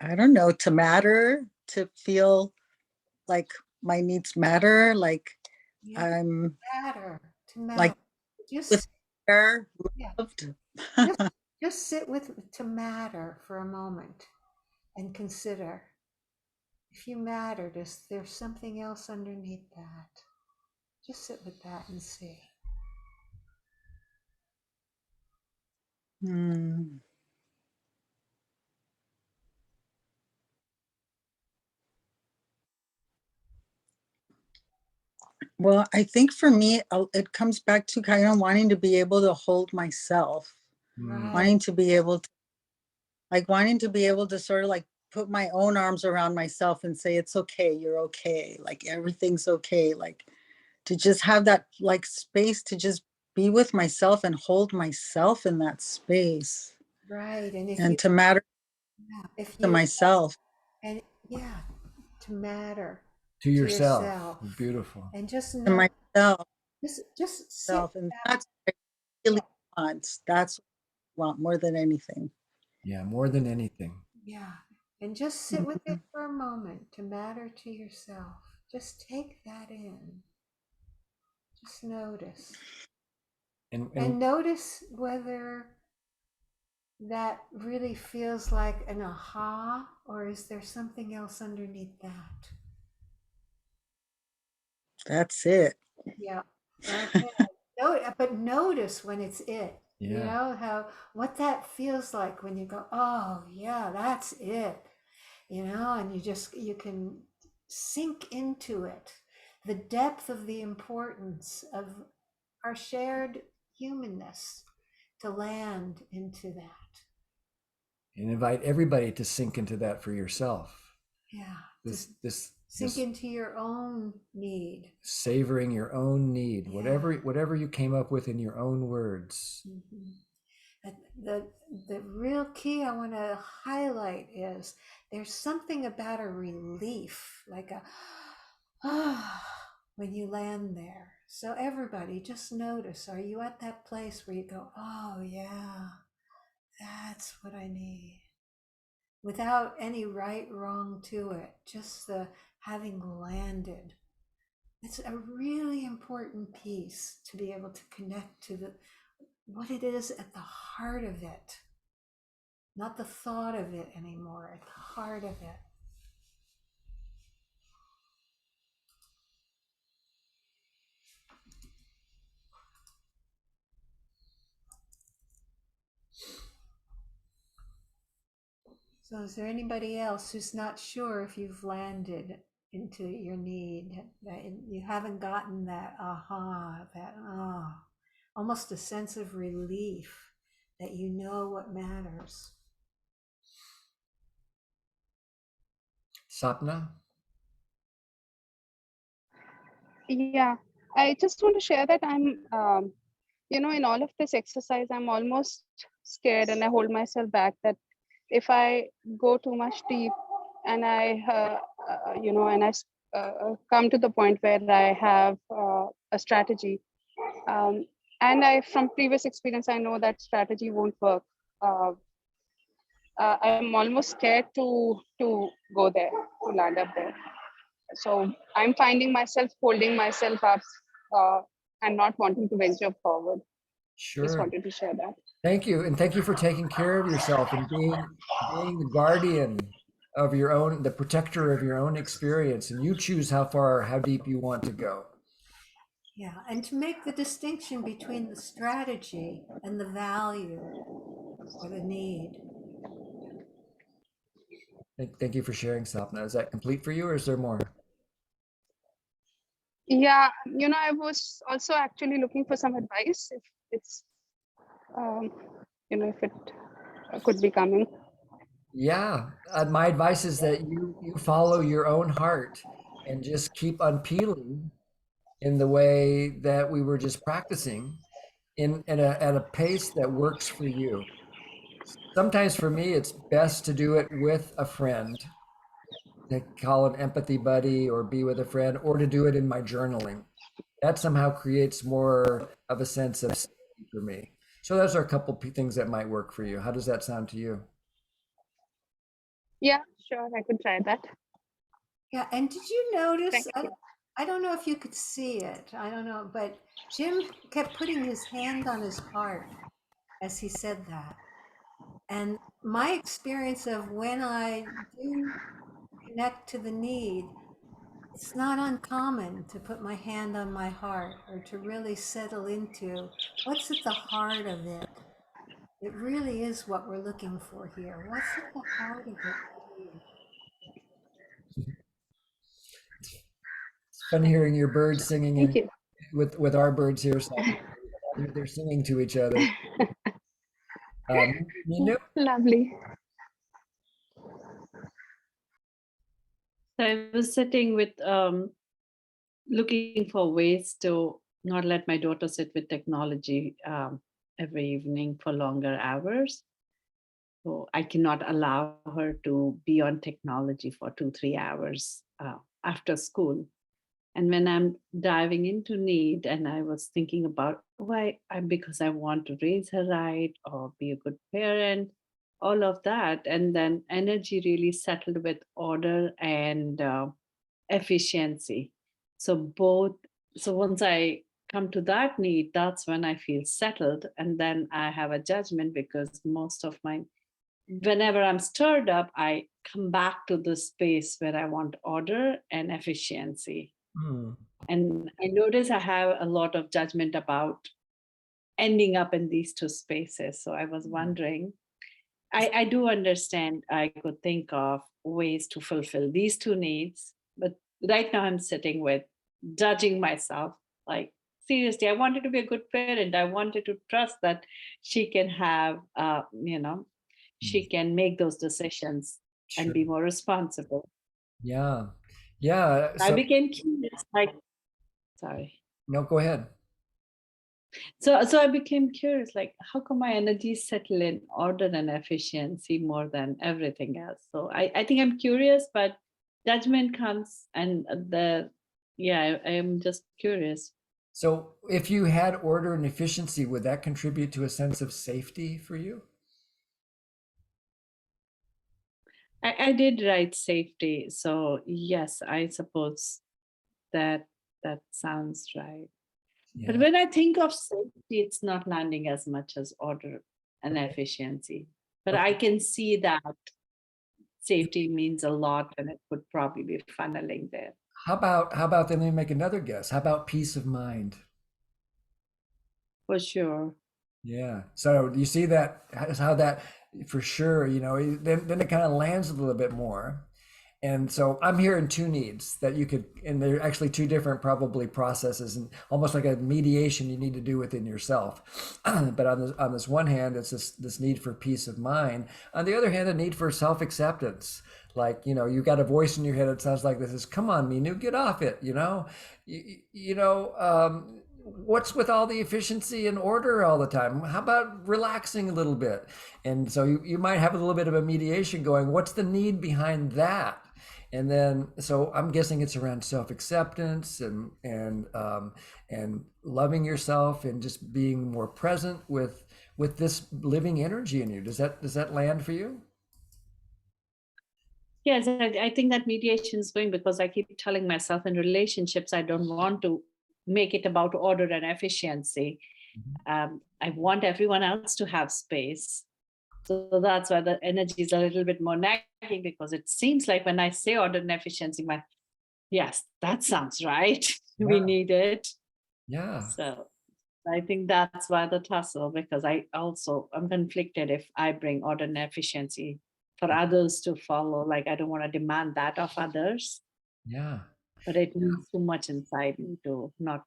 Speaker 13: I don't know, to matter, to feel like my needs matter, like I'm
Speaker 2: matter, to matter.
Speaker 13: like
Speaker 2: Just
Speaker 13: care,
Speaker 2: yeah.
Speaker 13: loved.
Speaker 2: Just sit with to matter for a moment and consider if you mattered, is there something else underneath that? Just sit with that and see.
Speaker 13: Well, I think for me, it comes back to kind of wanting to be able to hold myself, wanting to be able to, wanting to be able to sort of like put my own arms around myself and say, it's okay, you're okay, like everything's okay, like to just have that like space to just be with myself and hold myself in that space.
Speaker 2: Right.
Speaker 13: And to matter to myself.
Speaker 2: And yeah, to matter
Speaker 1: to yourself. Beautiful.
Speaker 2: and just
Speaker 13: to
Speaker 2: know,
Speaker 13: myself.
Speaker 2: just
Speaker 13: Self, and that's what I really want. That's what I want more than anything.
Speaker 1: Yeah, more than anything.
Speaker 2: Yeah. And just sit with it for a moment, to matter to yourself. Just take that in. Just notice. And notice whether that really feels like an aha, or is there something else underneath that?
Speaker 13: That's it.
Speaker 2: Yeah. Okay. But notice when it's it.
Speaker 1: Yeah.
Speaker 2: You know what that feels like when you go, oh yeah, that's it. And you can sink into it. The depth of the importance of our shared humanness, to land into that.
Speaker 1: And invite everybody to sink into that for yourself.
Speaker 2: Yeah.
Speaker 1: This
Speaker 2: sink into your own need.
Speaker 1: Savoring your own need, whatever you came up with in your own words.
Speaker 2: The real key I want to highlight is there's something about a relief, like when you land there. So everybody just notice, are you at that place where you go, oh yeah, that's what I need, without any right, wrong to it, just the having landed. It's a really important piece to be able to connect to what it is at the heart of it, not the thought of it anymore, at the heart of it. So is there anybody else who's not sure if you've landed into your need, that you haven't gotten that aha, almost a sense of relief that you know what matters?
Speaker 1: Sapna?
Speaker 14: Yeah, I just want to share that in all of this exercise, I'm almost scared and I hold myself back that if I go too much deep and come to the point where I have a strategy, and from previous experience, I know that strategy won't work. I'm almost scared to go there, to land up there. So I'm finding myself holding myself up and not wanting to venture forward. Just
Speaker 1: Sure.
Speaker 14: wanted to share that.
Speaker 1: Thank you. And thank you for taking care of yourself and being the guardian of your own, the protector of your own experience. And you choose how far, how deep you want to go.
Speaker 2: Yeah, and to make the distinction between the strategy and the value or the need.
Speaker 1: Thank you for sharing, Sapna. Is that complete for you or is there more?
Speaker 14: Yeah, I was also actually looking for some advice if it's, if it could be coming.
Speaker 1: Yeah, my advice is that you follow your own heart and just keep unpeeling in the way that we were just practicing at a pace that works for you. Sometimes for me, it's best to do it with a friend, to call an empathy buddy or be with a friend, or to do it in my journaling. That somehow creates more of a sense of safety for me. So those are a couple things that might work for you. How does that sound to you?
Speaker 14: Yeah, sure, I could try that.
Speaker 2: Yeah, and did you notice,
Speaker 14: Thank you.
Speaker 2: I don't know if you could see it, I don't know, but Jim kept putting his hand on his heart as he said that. And my experience of when I do connect to the need, it's not uncommon to put my hand on my heart or to really settle into what's at the heart of it. It really is what we're looking for here. What's at the heart of it?
Speaker 1: It's fun hearing your birds singing
Speaker 14: Thank you.
Speaker 1: with our birds here. So they're singing to each other. Ninu?
Speaker 14: Lovely.
Speaker 15: I was sitting with looking for ways to not let my daughter sit with technology every evening for longer hours. So I cannot allow her to be on technology for 2-3 hours after school. And when I'm diving into need, and I was thinking about because I want to raise her right or be a good parent, all of that. And then energy really settled with order and efficiency. So once I come to that need, that's when I feel settled. And then I have a judgment because whenever I'm stirred up, I come back to the space where I want order and efficiency. And I notice I have a lot of judgment about ending up in these two spaces. So I was wondering, I do understand I could think of ways to fulfill these two needs, but right now I'm sitting with judging myself. Like, seriously, I wanted to be a good parent. I wanted to trust that she can have, she can make those decisions and be more responsible.
Speaker 1: Yeah. Yeah.
Speaker 15: I became curious, sorry.
Speaker 1: No, go ahead.
Speaker 15: So I became curious, like, how come my energy settle in order and efficiency more than everything else? So I think I'm curious, but judgment comes and I am just curious.
Speaker 1: So if you had order and efficiency, would that contribute to a sense of safety for you?
Speaker 15: I did write safety. So yes, I suppose that sounds right. Yeah. But when I think of safety, it's not landing as much as order and efficiency. But I can see that safety means a lot and it would probably be funneling there.
Speaker 1: How about then let me make another guess. How about peace of mind?
Speaker 15: For sure.
Speaker 1: Yeah. So you see that how that for sure, then it kind of lands a little bit more. And so I'm hearing two needs that you could, and they're actually two different probably processes, and almost like a mediation you need to do within yourself. But on this one hand, it's this need for peace of mind. On the other hand, a need for self-acceptance. Like, you got a voice in your head that sounds like this is, come on, Minu, get off it, what's with all the efficiency and order all the time? How about relaxing a little bit? And so you might have a little bit of a mediation going, what's the need behind that? And then, so I'm guessing it's around self-acceptance and loving yourself and just being more present with this living energy in you. Does that land for you?
Speaker 15: Yes, I think that mediation is going, because I keep telling myself in relationships, I don't want to make it about order and efficiency. I want everyone else to have space. So that's why the energy is a little bit more nagging, because it seems like when I say order and efficiency, yes, that sounds right.
Speaker 1: Yeah.
Speaker 15: We need it.
Speaker 1: Yeah.
Speaker 15: So I think that's why the tussle, because I'm conflicted if I bring order and efficiency for others to follow. Like, I don't want to demand that of others,
Speaker 1: Yeah.
Speaker 15: but it means too much inside me to not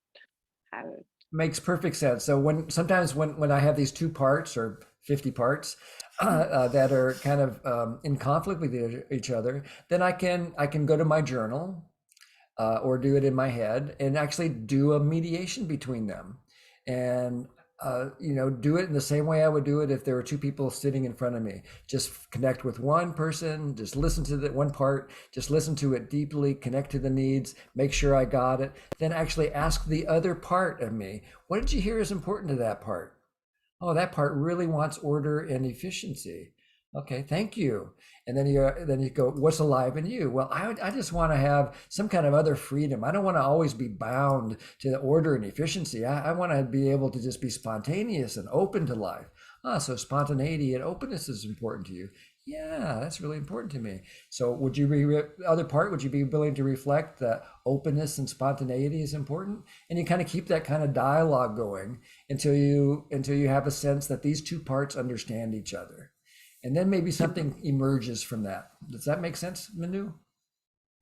Speaker 15: have it.
Speaker 1: Makes perfect sense. So sometimes when I have these two parts or 50 parts that are kind of in conflict with each other, then I can go to my journal or do it in my head and actually do a mediation between them, and do it in the same way I would do it if there were two people sitting in front of me. Just connect with one person, just listen to that one part, just listen to it deeply, connect to the needs, make sure I got it, then actually ask the other part of me, what did you hear is important to that part? Oh, that part really wants order and efficiency. Okay, thank you. And then you go, what's alive in you? Well, I just want to have some kind of other freedom. I don't want to always be bound to the order and efficiency. I want to be able to just be spontaneous and open to life. So spontaneity and openness is important to you. Yeah, that's really important to me. So would you be willing to reflect that openness and spontaneity is important? And you kind of keep that kind of dialogue going until you have a sense that these two parts understand each other. And then maybe something emerges from that. Does that make sense, Minu?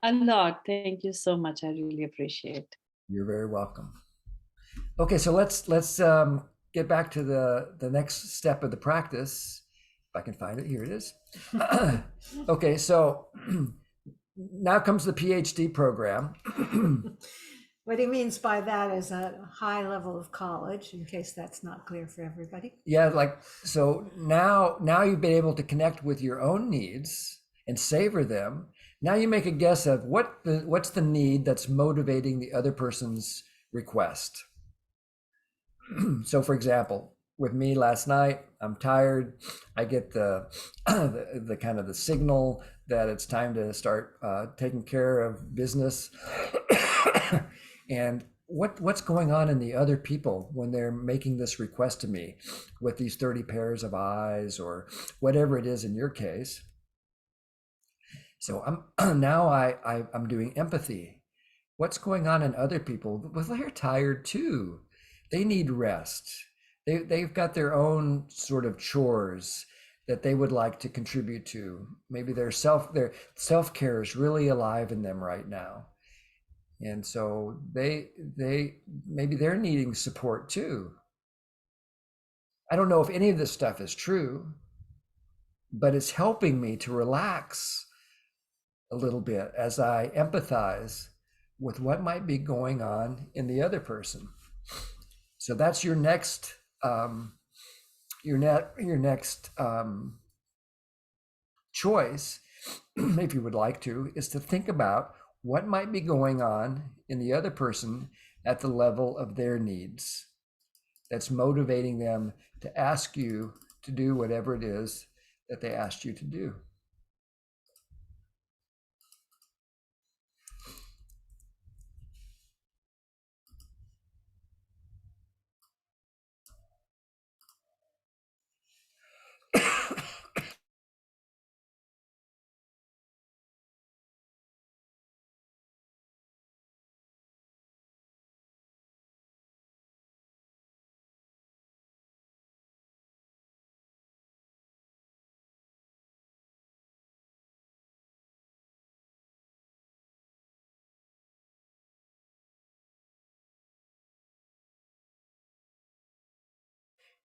Speaker 15: A lot. Thank you so much. I really appreciate.
Speaker 1: You're very welcome. Okay, so let's get back to the next step of the practice. If I can find it, here it is. Okay, so now comes the PhD program.
Speaker 2: What he means by that is a high level of college, in case that's not clear for everybody.
Speaker 1: Yeah, so now you've been able to connect with your own needs and savor them. Now you make a guess of what's the need that's motivating the other person's request. So for example, with me last night, I'm tired. I get the kind of the signal that it's time to start taking care of business. And what's going on in the other people when they're making this request to me with these 30 pairs of eyes or whatever it is in your case. So I'm doing empathy. What's going on in other people? Well, they're tired too. They need rest. They've got their own sort of chores that they would like to contribute to. Maybe their self-care is really alive in them right now. And so maybe they're needing support too. I don't know if any of this stuff is true, but it's helping me to relax a little bit as I empathize with what might be going on in the other person. So that's your next choice, if you would like to, is to think about what might be going on in the other person at the level of their needs that's motivating them to ask you to do whatever it is that they asked you to do.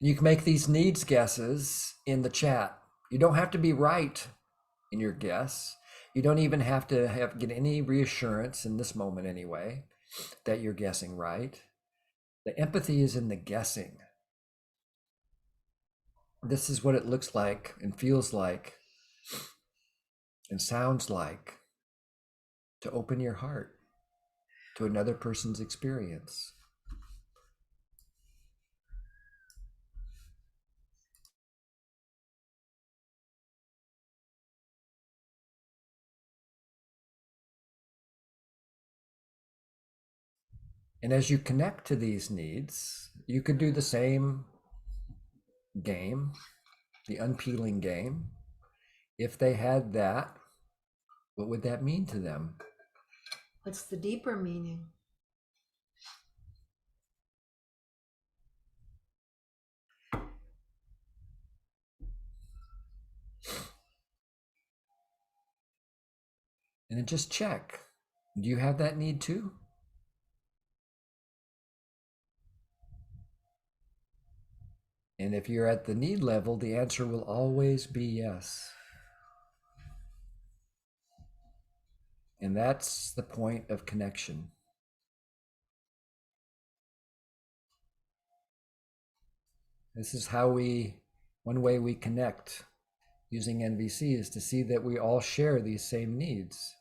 Speaker 1: You can make these needs guesses in the chat. You don't have to be right in your guess. You don't even have to get any reassurance in this moment anyway that you're guessing right. The empathy is in the guessing. This is what it looks like and feels like and sounds like to open your heart to another person's experience. And as you connect to these needs, you could do the same game, the unpeeling game. If they had that, what would that mean to them?
Speaker 2: What's the deeper meaning?
Speaker 1: And then just check. Do you have that need too? And if you're at the need level, the answer will always be yes. And that's the point of connection. This is how one way we connect using NVC is to see that we all share these same needs.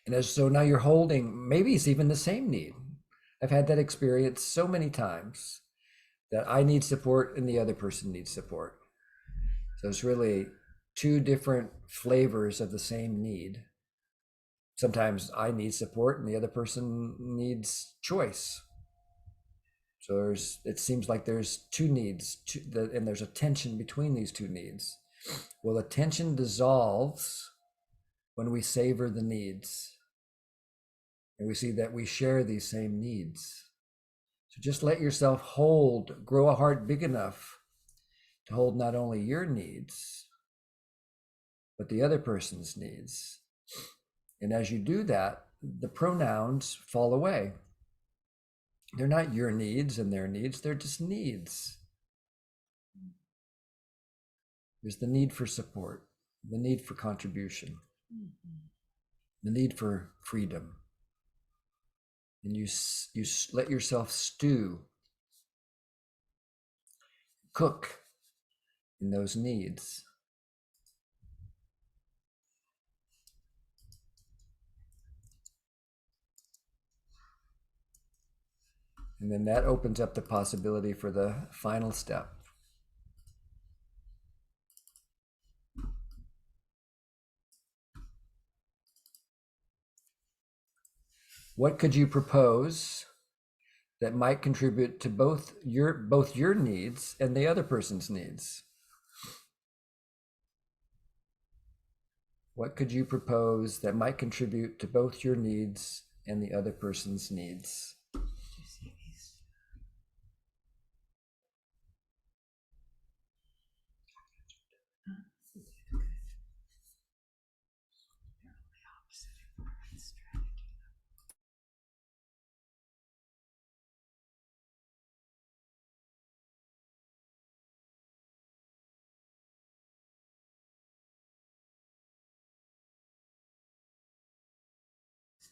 Speaker 1: And so now you're holding, maybe it's even the same need. I've had that experience so many times that I need support and the other person needs support. So it's really two different flavors of the same need. Sometimes I need support and the other person needs choice. So it seems like there's two needs, and there's a tension between these two needs. Well, the tension dissolves when we savor the needs. And we see that we share these same needs. So just let yourself grow a heart big enough to hold not only your needs, but the other person's needs. And as you do that, the pronouns fall away. They're not your needs and their needs, they're just needs. There's the need for support, the need for contribution, the need for freedom. And you let yourself stew, cook in those needs. And then that opens up the possibility for the final step. What could you propose that might contribute to both your needs and the other person's needs? What could you propose that might contribute to both your needs and the other person's needs?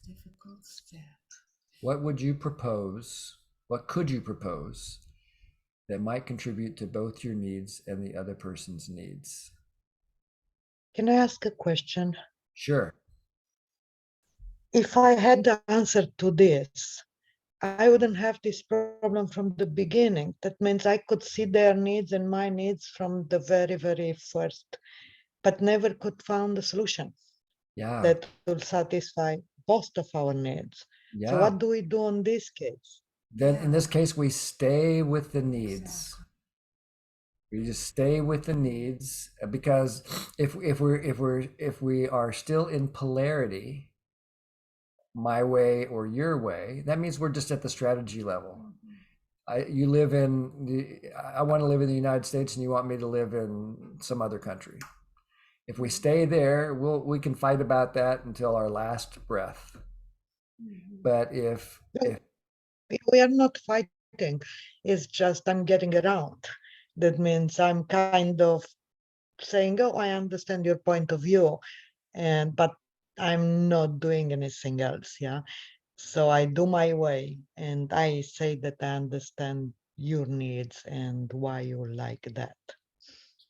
Speaker 2: Difficult step.
Speaker 1: What would you propose? What could you propose that might contribute to both your needs and the other person's needs?
Speaker 11: Can I ask a question?
Speaker 1: Sure.
Speaker 11: If I had the answer to this, I wouldn't have this problem from the beginning. That means I could see their needs and my needs from the very, very first, but never could find a solution that will satisfy both of our needs. So what do we do in this case?
Speaker 1: Then in this case, we stay with the needs. We just stay with the needs, because if we are still in polarity, my way or your way, that means we're just at the strategy level. I want to live in the United States and you want me to live in some other country. If we stay there, we can fight about that until our last breath. But if
Speaker 11: we are not fighting writing is just I'm getting around. That means I'm kind of saying, oh, I understand your point of view, but I'm not doing anything else. Yeah. So I do my way and I say that I understand your needs and why you like that.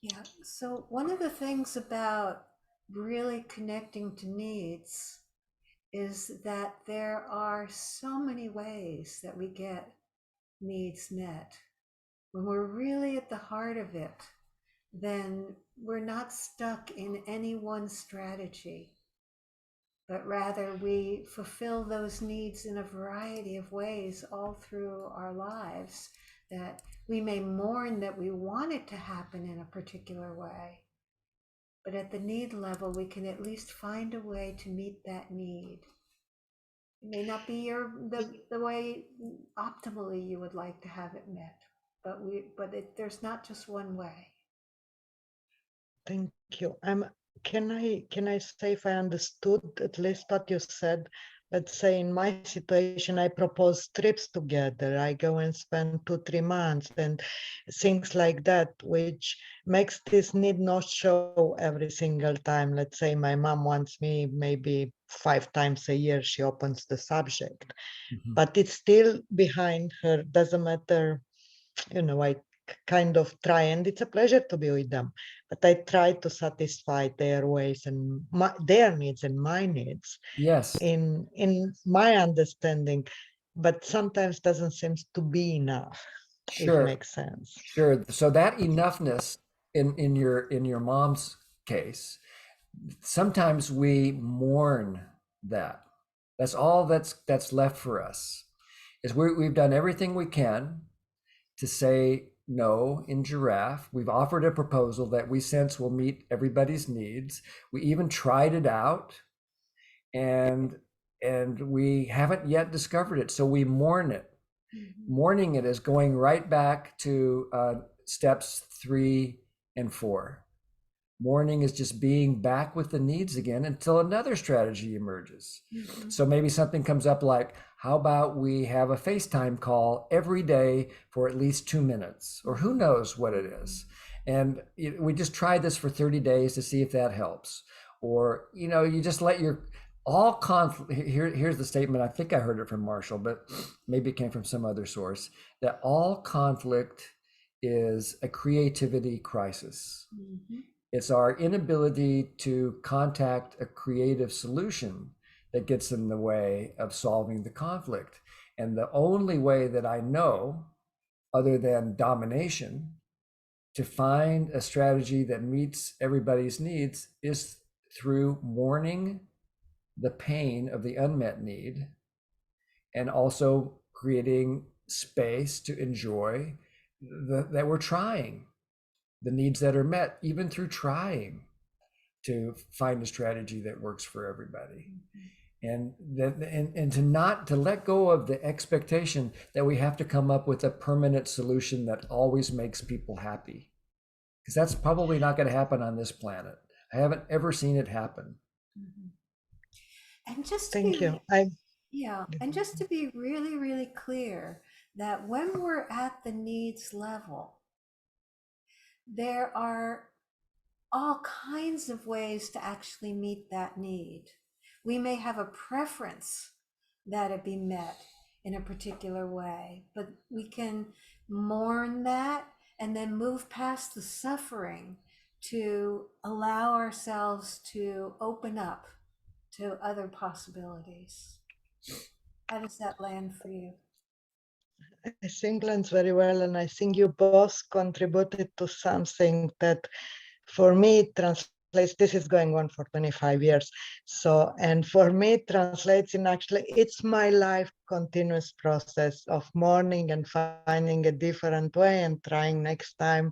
Speaker 2: Yeah. So one of the things about really connecting to needs is that there are so many ways that we get needs met. When we're really at the heart of it, then we're not stuck in any one strategy, but rather we fulfill those needs in a variety of ways all through our lives, that we may mourn that we want it to happen in a particular way, but at the need level, we can at least find a way to meet that need. It may not be the way optimally you would like to have it met, but there's not just one way.
Speaker 11: Thank you. Can I say if I understood at least what you said? Let's say in my situation, I propose trips together. I go and spend 2-3 months and things like that, which makes this need not show every single time. Let's say my mom wants me maybe 5 times a year, she opens the subject, but it's still behind her, doesn't matter, I kind of try, and it's a pleasure to be with them, but I try to satisfy their ways and their needs and my needs.
Speaker 1: Yes.
Speaker 11: In my understanding, but sometimes doesn't seem to be enough.
Speaker 1: Sure.
Speaker 11: If makes sense.
Speaker 1: Sure. So that enoughness in your mom's case, sometimes we mourn that. That's all that's left for us. Is we've done everything we can to say no in Giraffe. We've offered a proposal that we sense will meet everybody's needs. We even tried it out, and we haven't yet discovered it. So we mourn it. Mourning it is going right back to steps 3 and 4. Mourning is just being back with the needs again until another strategy emerges. So maybe something comes up like, how about we have a FaceTime call every day for at least 2 minutes, or who knows what it is. And we just try this for 30 days to see if that helps. Or, you just let all conflict, here's the statement, I think I heard it from Marshall, but maybe it came from some other source, that all conflict is a creativity crisis. It's our inability to contact a creative solution that gets in the way of solving the conflict. And the only way that I know, other than domination, to find a strategy that meets everybody's needs is through mourning the pain of the unmet need, and also creating space to enjoy that we're trying, the needs that are met, even through trying to find a strategy that works for everybody. And to let go of the expectation that we have to come up with a permanent solution that always makes people happy, because that's probably not going to happen on this planet. I haven't ever seen it happen.
Speaker 2: And just
Speaker 11: Thank you.
Speaker 2: And just to be really, really clear, that when we're at the needs level, there are all kinds of ways to actually meet that need. We may have a preference that it be met in a particular way, but we can mourn that and then move past the suffering to allow ourselves to open up to other possibilities. How does that land for you?
Speaker 11: I think lands very well, and I think you both contributed to something that for me translates, this is going on for 25 years. So, and for me it translates in actually, it's my life continuous process of mourning and finding a different way and trying next time.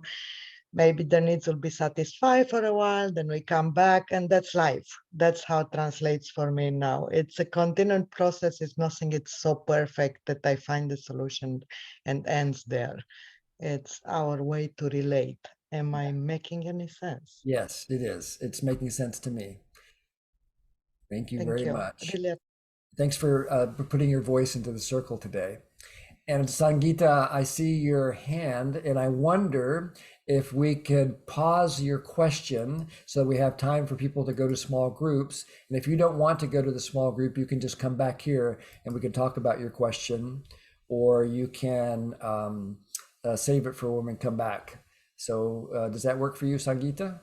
Speaker 11: Maybe the needs will be satisfied for a while, then we come back, and that's life. That's how it translates for me now. It's a continued process. It's nothing, it's so perfect that I find the solution and ends there. It's our way to relate. Am I making any sense?
Speaker 1: Yes, it is. It's making sense to me. Thank you very much.
Speaker 11: Really.
Speaker 1: Thanks for putting your voice into the circle today. And Sangeeta, I see your hand, and I wonder if we could pause your question so we have time for people to go to small groups. And if you don't want to go to the small group, you can just come back here and we can talk about your question, or you can save it for when we come back. So does that work for you, Sangeeta?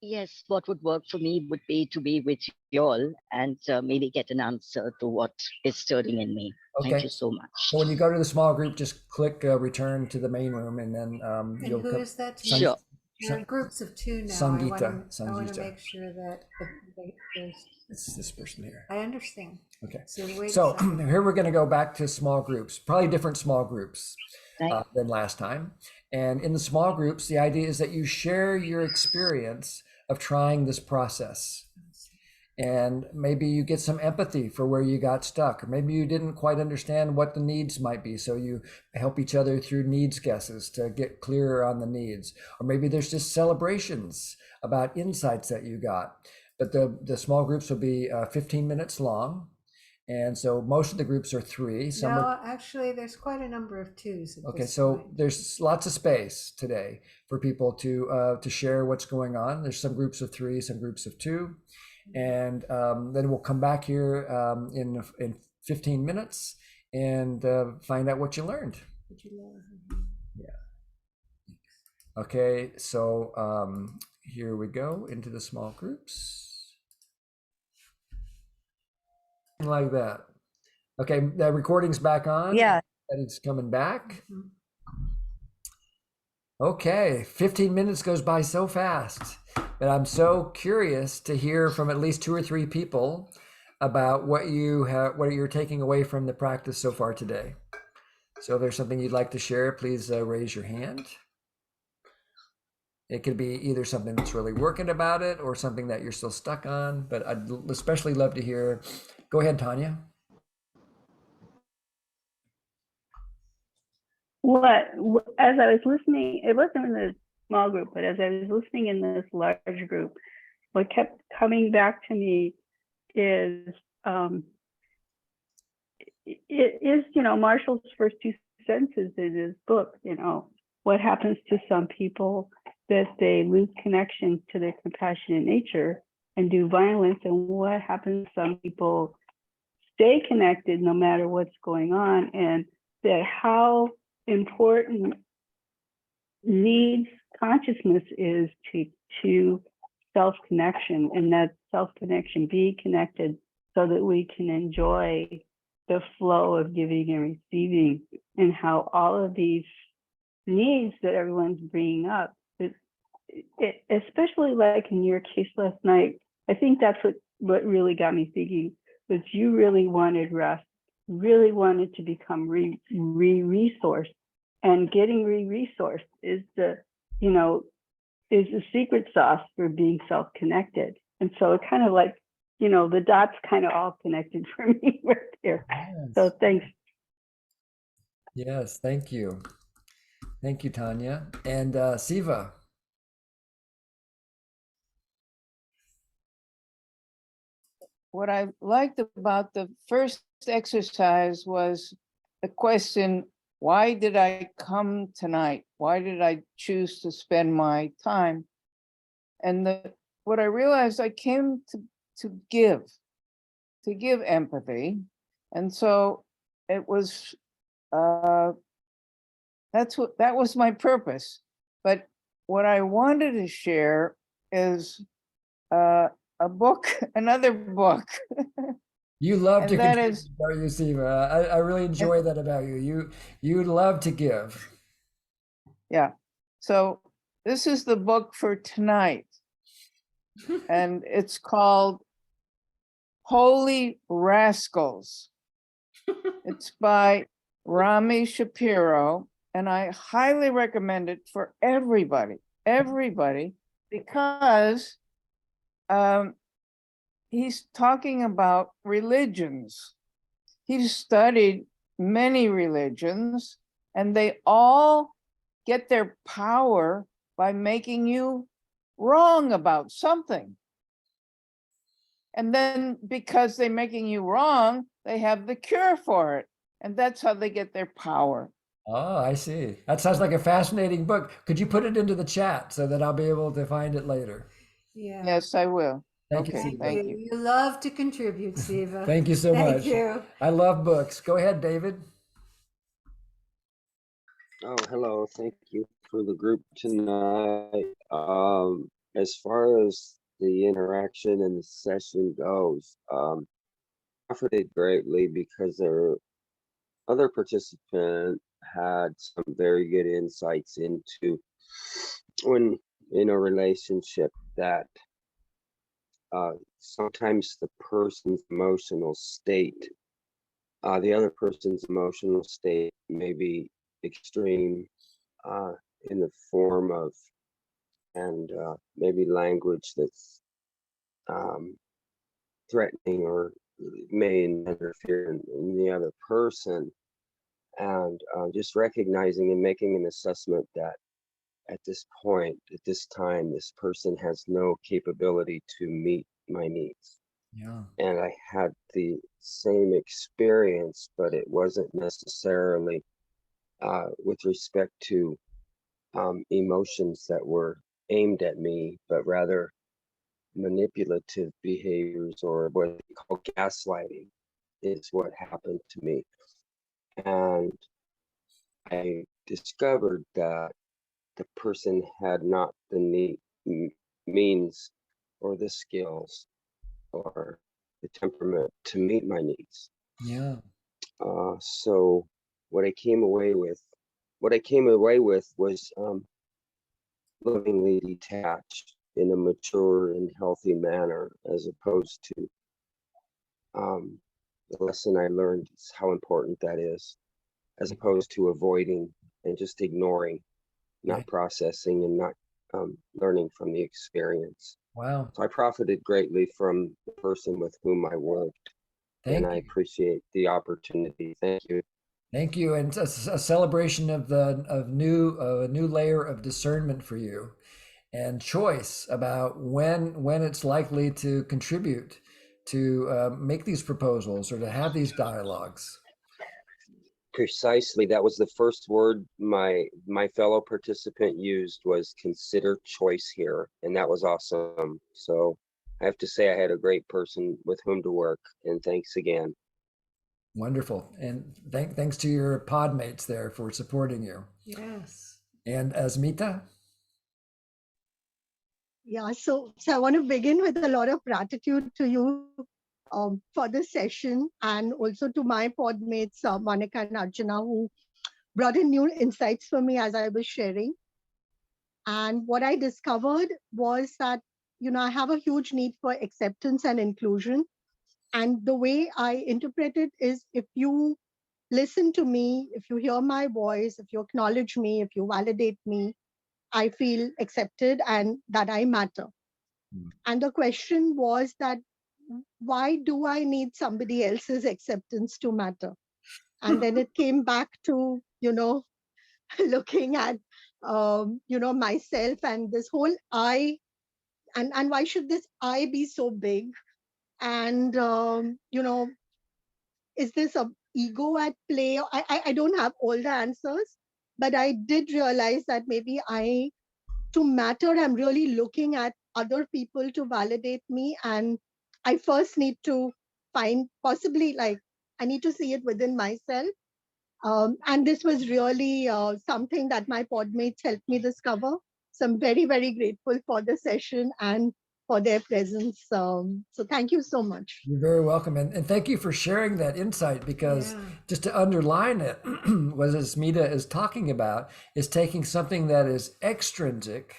Speaker 16: Yes, what would work for me would be to be with you all and maybe get an answer to what is stirring in me. Thank
Speaker 1: Okay.
Speaker 16: you so much.
Speaker 1: So when you go to the small group, just click return to the main room, and then
Speaker 2: And
Speaker 1: you'll
Speaker 2: who
Speaker 1: come.
Speaker 2: is that?
Speaker 16: Sure.
Speaker 2: You're in groups of two now.
Speaker 1: Sangeeta,
Speaker 2: I want to
Speaker 1: Sangeeta.
Speaker 2: make sure that there's,
Speaker 1: It's this person here.
Speaker 2: I understand.
Speaker 1: Okay.
Speaker 2: So wait a
Speaker 1: So
Speaker 2: second.
Speaker 1: here we're going to go back to small groups, probably different small groups
Speaker 16: Right.
Speaker 1: than last time. And in the small groups, the idea is that you share your experience of trying this process. And maybe you get some empathy for where you got stuck, or maybe you didn't quite understand what the needs might be. So you help each other through needs guesses to get clearer on the needs. Or maybe there's just celebrations about insights that you got. But the small groups will be 15 minutes long. And so most of the groups are 3. Some
Speaker 2: No,
Speaker 1: are,
Speaker 2: actually, there's quite a number of 2s. At
Speaker 1: okay,
Speaker 2: this
Speaker 1: so
Speaker 2: point.
Speaker 1: there's lots of space today for people to share what's going on. There's some groups of 3, some groups of 2. And then we'll come back here in 15 minutes and find out what you learned. Yeah. Okay, so here we go into the small groups. Like that. Okay, the recording's back on.
Speaker 9: Yeah.
Speaker 1: And it's coming back. Okay, 15 minutes goes by so fast, but I'm so curious to hear from at least 2 or 3 people about what you're taking away from the practice so far today. So if there's something you'd like to share, please raise your hand. It could be either something that's really working about it or something that you're still stuck on, but I'd especially love to hear. Go ahead, Tanya.
Speaker 5: As I was listening, it wasn't in the small group, but as I was listening in this large group, what kept coming back to me is it is, Marshall's first 2 sentences in his book, what happens to some people that they lose connection to their compassionate nature and do violence, and what happens to some people stay connected no matter what's going on, and that how important needs consciousness is to self-connection, and that self-connection be connected so that we can enjoy the flow of giving and receiving, and how all of these needs that everyone's bringing up, especially like in your case last night, I think that's what really got me thinking, was you really wanted rest, really wanted to become re-resourced, and getting re-resourced is the secret sauce for being self-connected. And so it kind of like, the dots kind of all connected for me right there.
Speaker 1: Yes.
Speaker 5: So thanks.
Speaker 1: Yes, thank you. Thank you, Tanya. And Siva.
Speaker 17: What I liked about the first exercise was the question, why did I come tonight? Why did I choose to spend my time? And what I realized, I came to give empathy. And so it was, that was my purpose. But what I wanted to share is a book, another book.
Speaker 1: You love to
Speaker 17: And that
Speaker 1: contribute,
Speaker 17: is-
Speaker 1: don't you, Siva? I really enjoy that about you. You love to give.
Speaker 17: Yeah. So this is the book for tonight. And it's called Holy Rascals. It's by Rami Shapiro, and I highly recommend it for everybody, because he's talking about religions. He's studied many religions, and they all get their power by making you wrong about something. And then because they're making you wrong, they have the cure for it. And that's how they get their power.
Speaker 1: Oh, I see. That sounds like a fascinating book. Could you put it into the chat so that I'll be able to find it later?
Speaker 2: Yeah.
Speaker 17: Yes, I will.
Speaker 1: Thank you,
Speaker 17: Okay,
Speaker 1: Siva.
Speaker 17: thank you.
Speaker 2: You love to contribute, Siva.
Speaker 1: Thank you so
Speaker 2: Thank
Speaker 1: much.
Speaker 2: you.
Speaker 1: I love books. Go ahead, David.
Speaker 18: Oh, hello. Thank you for the group tonight. As far as the interaction and the session goes, profited greatly because there other participant had some very good insights into when in a relationship that sometimes the person's emotional state, the other person's emotional state may be extreme in the form of, and maybe language that's threatening or may interfere in the other person. And just recognizing and making an assessment that at this point, at this time, this person has no capability to meet my needs.
Speaker 1: Yeah.
Speaker 18: And I had the same experience, but it wasn't necessarily with respect to emotions that were aimed at me, but rather manipulative behaviors, or what they call gaslighting is what happened to me. And I discovered that the person had not the means or the skills or the temperament to meet my needs.
Speaker 1: Yeah.
Speaker 18: So what I came away with was lovingly detached in a mature and healthy manner, as opposed to the lesson I learned is how important that is, as opposed to avoiding and just ignoring, not processing and not learning from the experience.
Speaker 1: Wow.
Speaker 18: So I profited greatly from the person with whom I worked, and I appreciate the opportunity. Thank you.
Speaker 1: Thank you, and it's a celebration of a new layer of discernment for you, and choice about when it's likely to contribute, to make these proposals or to have these dialogues.
Speaker 18: Precisely, that was the first word my fellow participant used, was consider choice here, and that was awesome. So I have to say I had a great person with whom to work, and thanks again.
Speaker 1: Wonderful, and thanks to your pod mates there for supporting you.
Speaker 2: Yes.
Speaker 1: And Asmita?
Speaker 19: Yeah, so I want to begin with a lot of gratitude to you for this session, and also to my pod mates, Monica and Arjuna, who brought in new insights for me as I was sharing. And what I discovered was that, I have a huge need for acceptance and inclusion. And the way I interpret it is, if you listen to me, if you hear my voice, if you acknowledge me, if you validate me, I feel accepted and that I matter. And the question was that, why do I need somebody else's acceptance to matter? And then it came back to, looking at, myself and this whole I, and why should this I be so big? And, is this a ego at play? I don't have all the answers, but I did realize that maybe to matter, I'm really looking at other people to validate me. And I first need to find, possibly, I need to see it within myself. And this was really something that my podmates helped me discover. So I'm very, very grateful for the session and for their presence. So thank you so much.
Speaker 1: You're very welcome. And thank you for sharing that insight, because just to underline it, what Asmita is talking about is taking something that is extrinsic,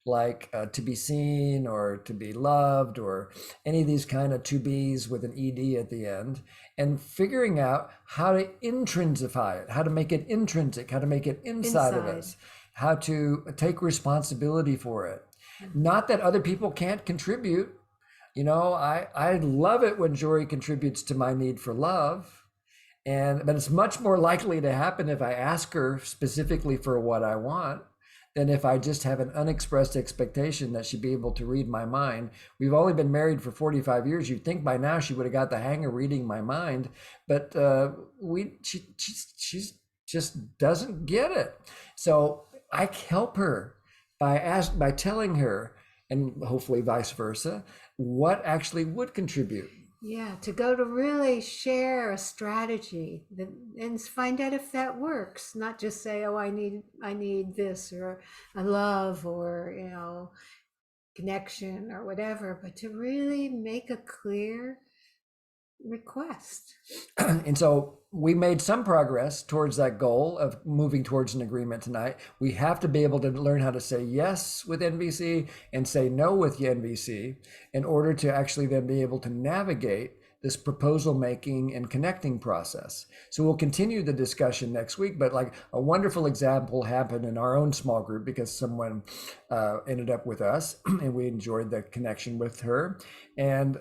Speaker 1: like to be seen or to be loved or any of these kind of to be's with an ed at the end, and figuring out how to intrinsify it, how to make it intrinsic, how to make it inside of us, how to take responsibility for it. Not that other people can't contribute. I love it when Jory contributes to my need for love, but it's much more likely to happen if I ask her specifically for what I want than if I just have an unexpressed expectation that she'd be able to read my mind. We've only been married for 45 years. You'd think by now she would have got the hang of reading my mind, but she just doesn't get it. So I help her by telling her, and hopefully vice versa, what actually would contribute.
Speaker 2: Yeah, to go to really share a strategy and find out if that works. Not just say, oh, I need this, or a love, or connection, or whatever, but to really make a clear request.
Speaker 1: And so we made some progress towards that goal of moving towards an agreement tonight. We have to be able to learn how to say yes with NVC and say no with NVC in order to actually then be able to navigate this proposal making and connecting process. So we'll continue the discussion next week, but like a wonderful example happened in our own small group because someone ended up with us and we enjoyed the connection with her. And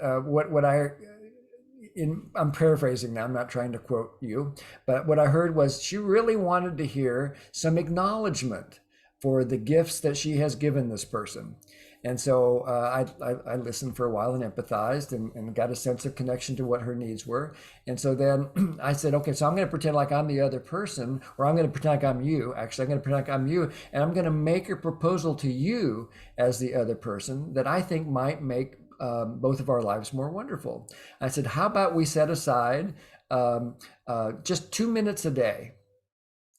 Speaker 1: I'm paraphrasing now, I'm not trying to quote you, but what I heard was she really wanted to hear some acknowledgement for the gifts that she has given this person. And so I listened for a while and empathized and got a sense of connection to what her needs were. And so then I said, okay, so I'm going to pretend like I'm the other person, or I'm going to pretend like I'm you. Actually, I'm going to pretend like I'm you, and I'm going to make a proposal to you as the other person that I think might make both of our lives more wonderful. I said, how about we set aside just 2 minutes a day,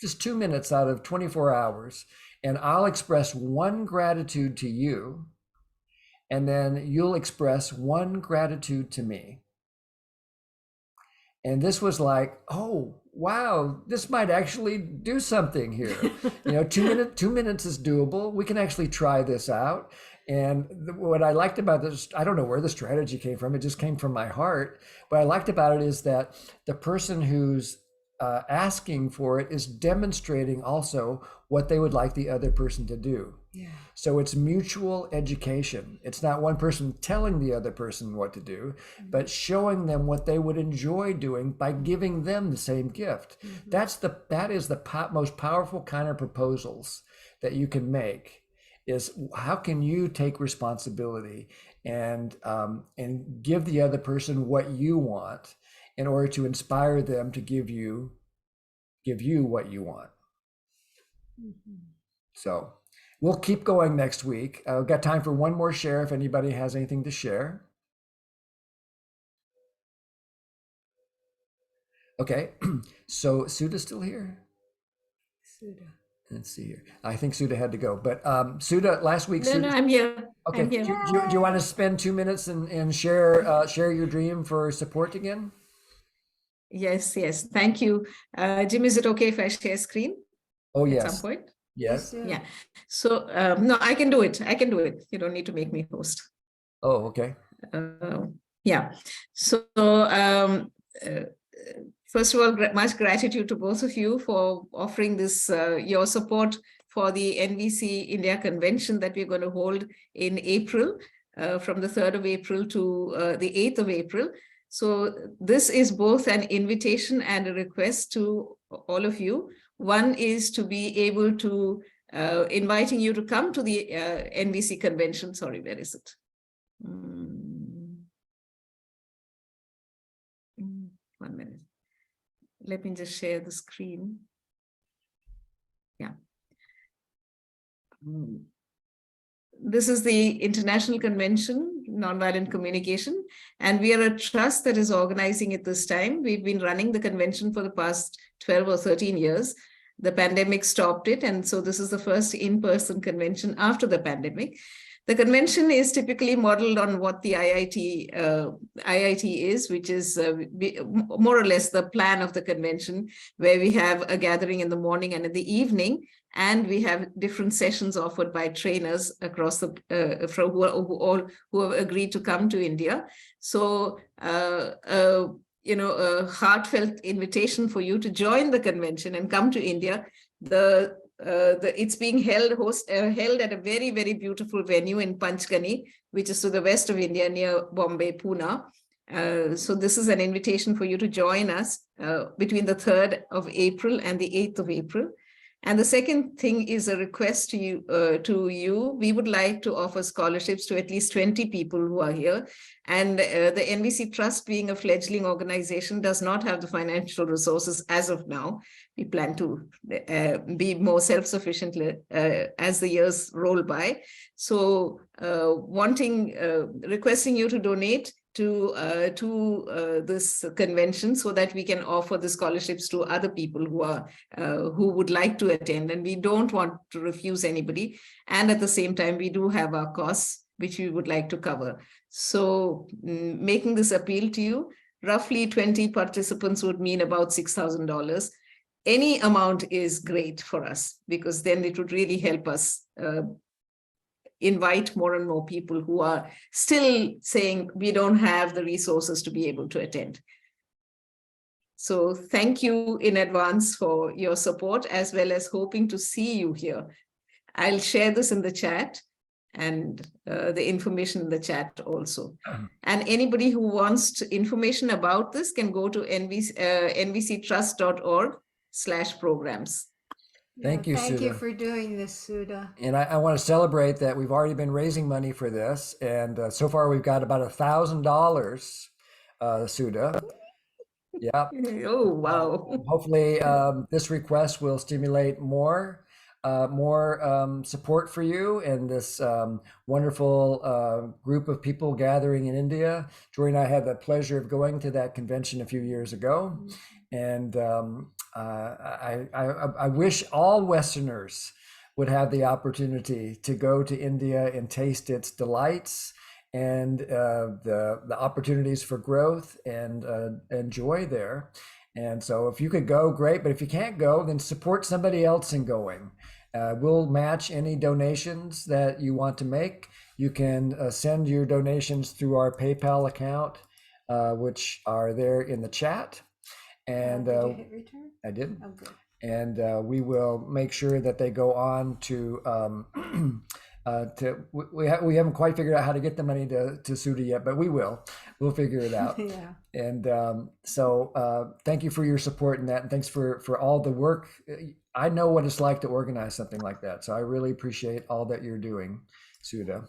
Speaker 1: just 2 minutes out of 24 hours, and I'll express one gratitude to you, and then you'll express one gratitude to me. And this was like, oh, wow, this might actually do something here. 2 minutes is doable. We can actually try this out. And what I liked about this, I don't know where the strategy came from. It just came from my heart. What I liked about it is that the person who's asking for it is demonstrating also what they would like the other person to do.
Speaker 2: Yeah.
Speaker 1: So it's mutual education. It's not one person telling the other person what to do, but showing them what they would enjoy doing by giving them the same gift. That is the most powerful kind of proposals that you can make. Is how can you take responsibility and give the other person what you want in order to inspire them to give you what you want. So we'll keep going next week. I've got time for one more share if anybody has anything to share. Okay, so Sudha's still here?
Speaker 2: Sudha.
Speaker 1: Let's see here. I think Sudha had to go, but Sudha, last week.
Speaker 12: No, I'm here.
Speaker 1: Okay.
Speaker 12: I'm here.
Speaker 1: Do you want to spend 2 minutes and share your dream for support again?
Speaker 12: Yes. Thank you. Jim, is it okay if I share screen?
Speaker 1: Oh, yes.
Speaker 12: At some point?
Speaker 1: Yes.
Speaker 12: Yeah. So, no, I can do it. You don't need to make me host.
Speaker 1: Oh, okay.
Speaker 12: Yeah. So, first of all, much gratitude to both of you for offering this, your support for the NVC India Convention that we're going to hold in April, from the 3rd of April to the 8th of April. So this is both an invitation and a request to all of you. One is to be able to, inviting you to come to the NVC convention. Sorry, where is it? 1 minute. Let me just share the screen. Yeah. This is the International Convention, Nonviolent Communication, and we are a trust that is organizing it this time. We've been running the convention for the past 12 or 13 years. The pandemic stopped it, and so this is the first in-person convention after the pandemic. The convention is typically modeled on what the IIT is, which is more or less the plan of the convention, where we have a gathering in the morning and in the evening, and we have different sessions offered by trainers across the who have agreed to come to India. So, a heartfelt invitation for you to join the convention and come to India. It's being held at a very, very beautiful venue in Panchgani, which is to the west of India near Bombay, Pune. So this is an invitation for you to join us between the 3rd of April and the 8th of April. And the second thing is a request to you. We would like to offer scholarships to at least 20 people who are here. And the NVC Trust, being a fledgling organization, does not have the financial resources as of now. We plan to be more self-sufficient as the years roll by. So requesting you to donate to this convention so that we can offer the scholarships to other people who would like to attend, and we don't want to refuse anybody. And at the same time, we do have our costs which we would like to cover. So making this appeal to you, roughly 20 participants would mean about $6,000. Any amount is great for us, because then it would really help us invite more and more people who are still saying we don't have the resources to be able to attend. So thank you in advance for your support, as well as hoping to see you here. I'll share this in the chat and the information in the chat also. And anybody who wants information about this can go to nvctrust.org/programs.
Speaker 1: Thank you,
Speaker 2: Thank
Speaker 1: Sudha.
Speaker 2: you for doing this, Sudha.
Speaker 1: And I want to celebrate that we've already been raising money for this. And so far we've got about $1,000, Sudha. Yeah.
Speaker 12: Oh, wow.
Speaker 1: Hopefully this request will stimulate more support for you and this wonderful group of people gathering in India. Jory and I had the pleasure of going to that convention a few years ago. And I wish all Westerners would have the opportunity to go to India and taste its delights and the opportunities for growth and joy there. And so if you could go, great. But if you can't go, then support somebody else in going. We'll match any donations that you want to make. You can send your donations through our PayPal account, which are there in the chat. And
Speaker 2: did you hit return?
Speaker 1: I did.
Speaker 2: Oh, good.
Speaker 1: And we will make sure that they go on to we haven't quite figured out how to get the money to Sudha yet, but we'll figure it out.
Speaker 2: Yeah.
Speaker 1: And so thank you for your support in that, and thanks for all the work. I know what it's like to organize something like that, so I really appreciate all that you're doing, Sudha.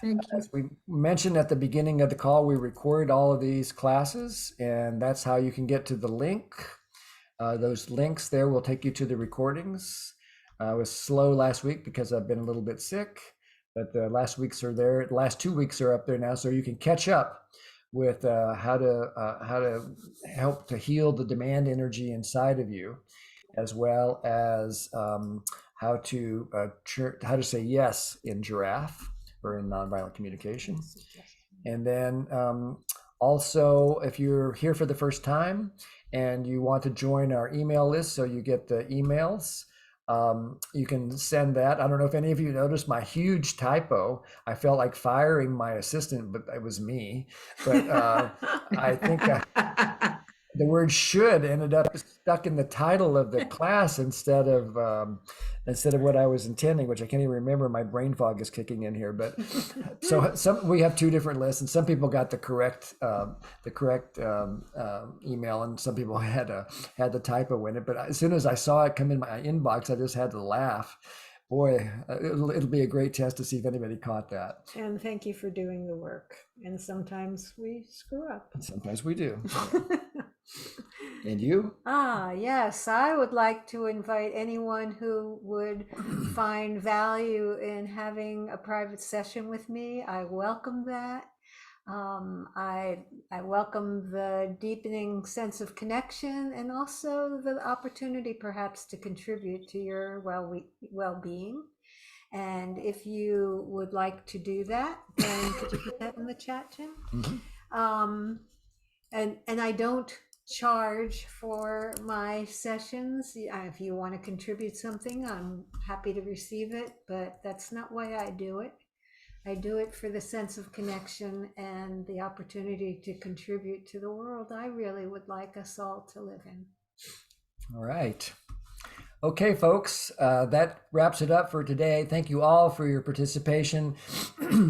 Speaker 12: Thank you.
Speaker 1: As we mentioned at the beginning of the call, we record all of these classes, and that's how you can get to the link. Those links there will take you to the recordings. I was slow last week because I've been a little bit sick, but the last weeks are there. The last 2 weeks are up there now, so you can catch up with how to help to heal the demand energy inside of you, as well as how to say yes in giraffe, or in nonviolent communication. And then also, if you're here for the first time and you want to join our email list so you get the emails, you can send that. I don't know if any of you noticed my huge typo. I felt like firing my assistant, but it was me. But I think the word "should" ended up stuck in the title of the class instead of what I was intending, which I can't even remember. My brain fog is kicking in here. But so we have two different lists, and some people got the correct email, and some people had the typo in it. But as soon as I saw it come in my inbox, I just had to laugh. Boy, it'll be a great test to see if anybody caught that.
Speaker 2: And thank you for doing the work. And sometimes we screw up.
Speaker 1: Sometimes we do. And you?
Speaker 2: Yes, I would like to invite anyone who would find value in having a private session with me. I welcome that. I welcome the deepening sense of connection, and also the opportunity perhaps to contribute to your well-being. And if you would like to do that, then could you put that in the chat, Jim? Mm-hmm. And I don't charge for my sessions. If you want to contribute something, I'm happy to receive it, but that's not why I do it. I do it for the sense of connection and the opportunity to contribute to the world I really would like us all to live in.
Speaker 1: All right. Okay, folks, that wraps it up for today. Thank you all for your participation.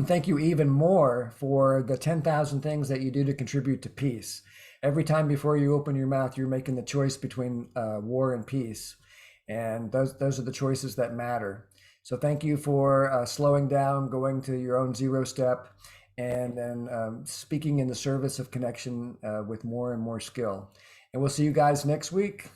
Speaker 1: Thank you even more for the 10,000 things that you do to contribute to peace. Every time before you open your mouth, you're making the choice between war and peace. And those are the choices that matter. So thank you for slowing down, going to your own 0 step, and then speaking in the service of connection with more and more skill. And we'll see you guys next week.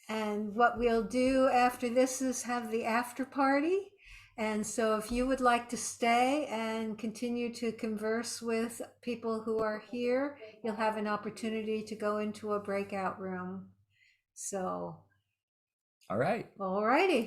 Speaker 2: And what we'll do after this is have the after party. And so if you would like to stay and continue to converse with people who are here, you'll have an opportunity to go into a breakout room. So,
Speaker 1: all right.
Speaker 2: all righty.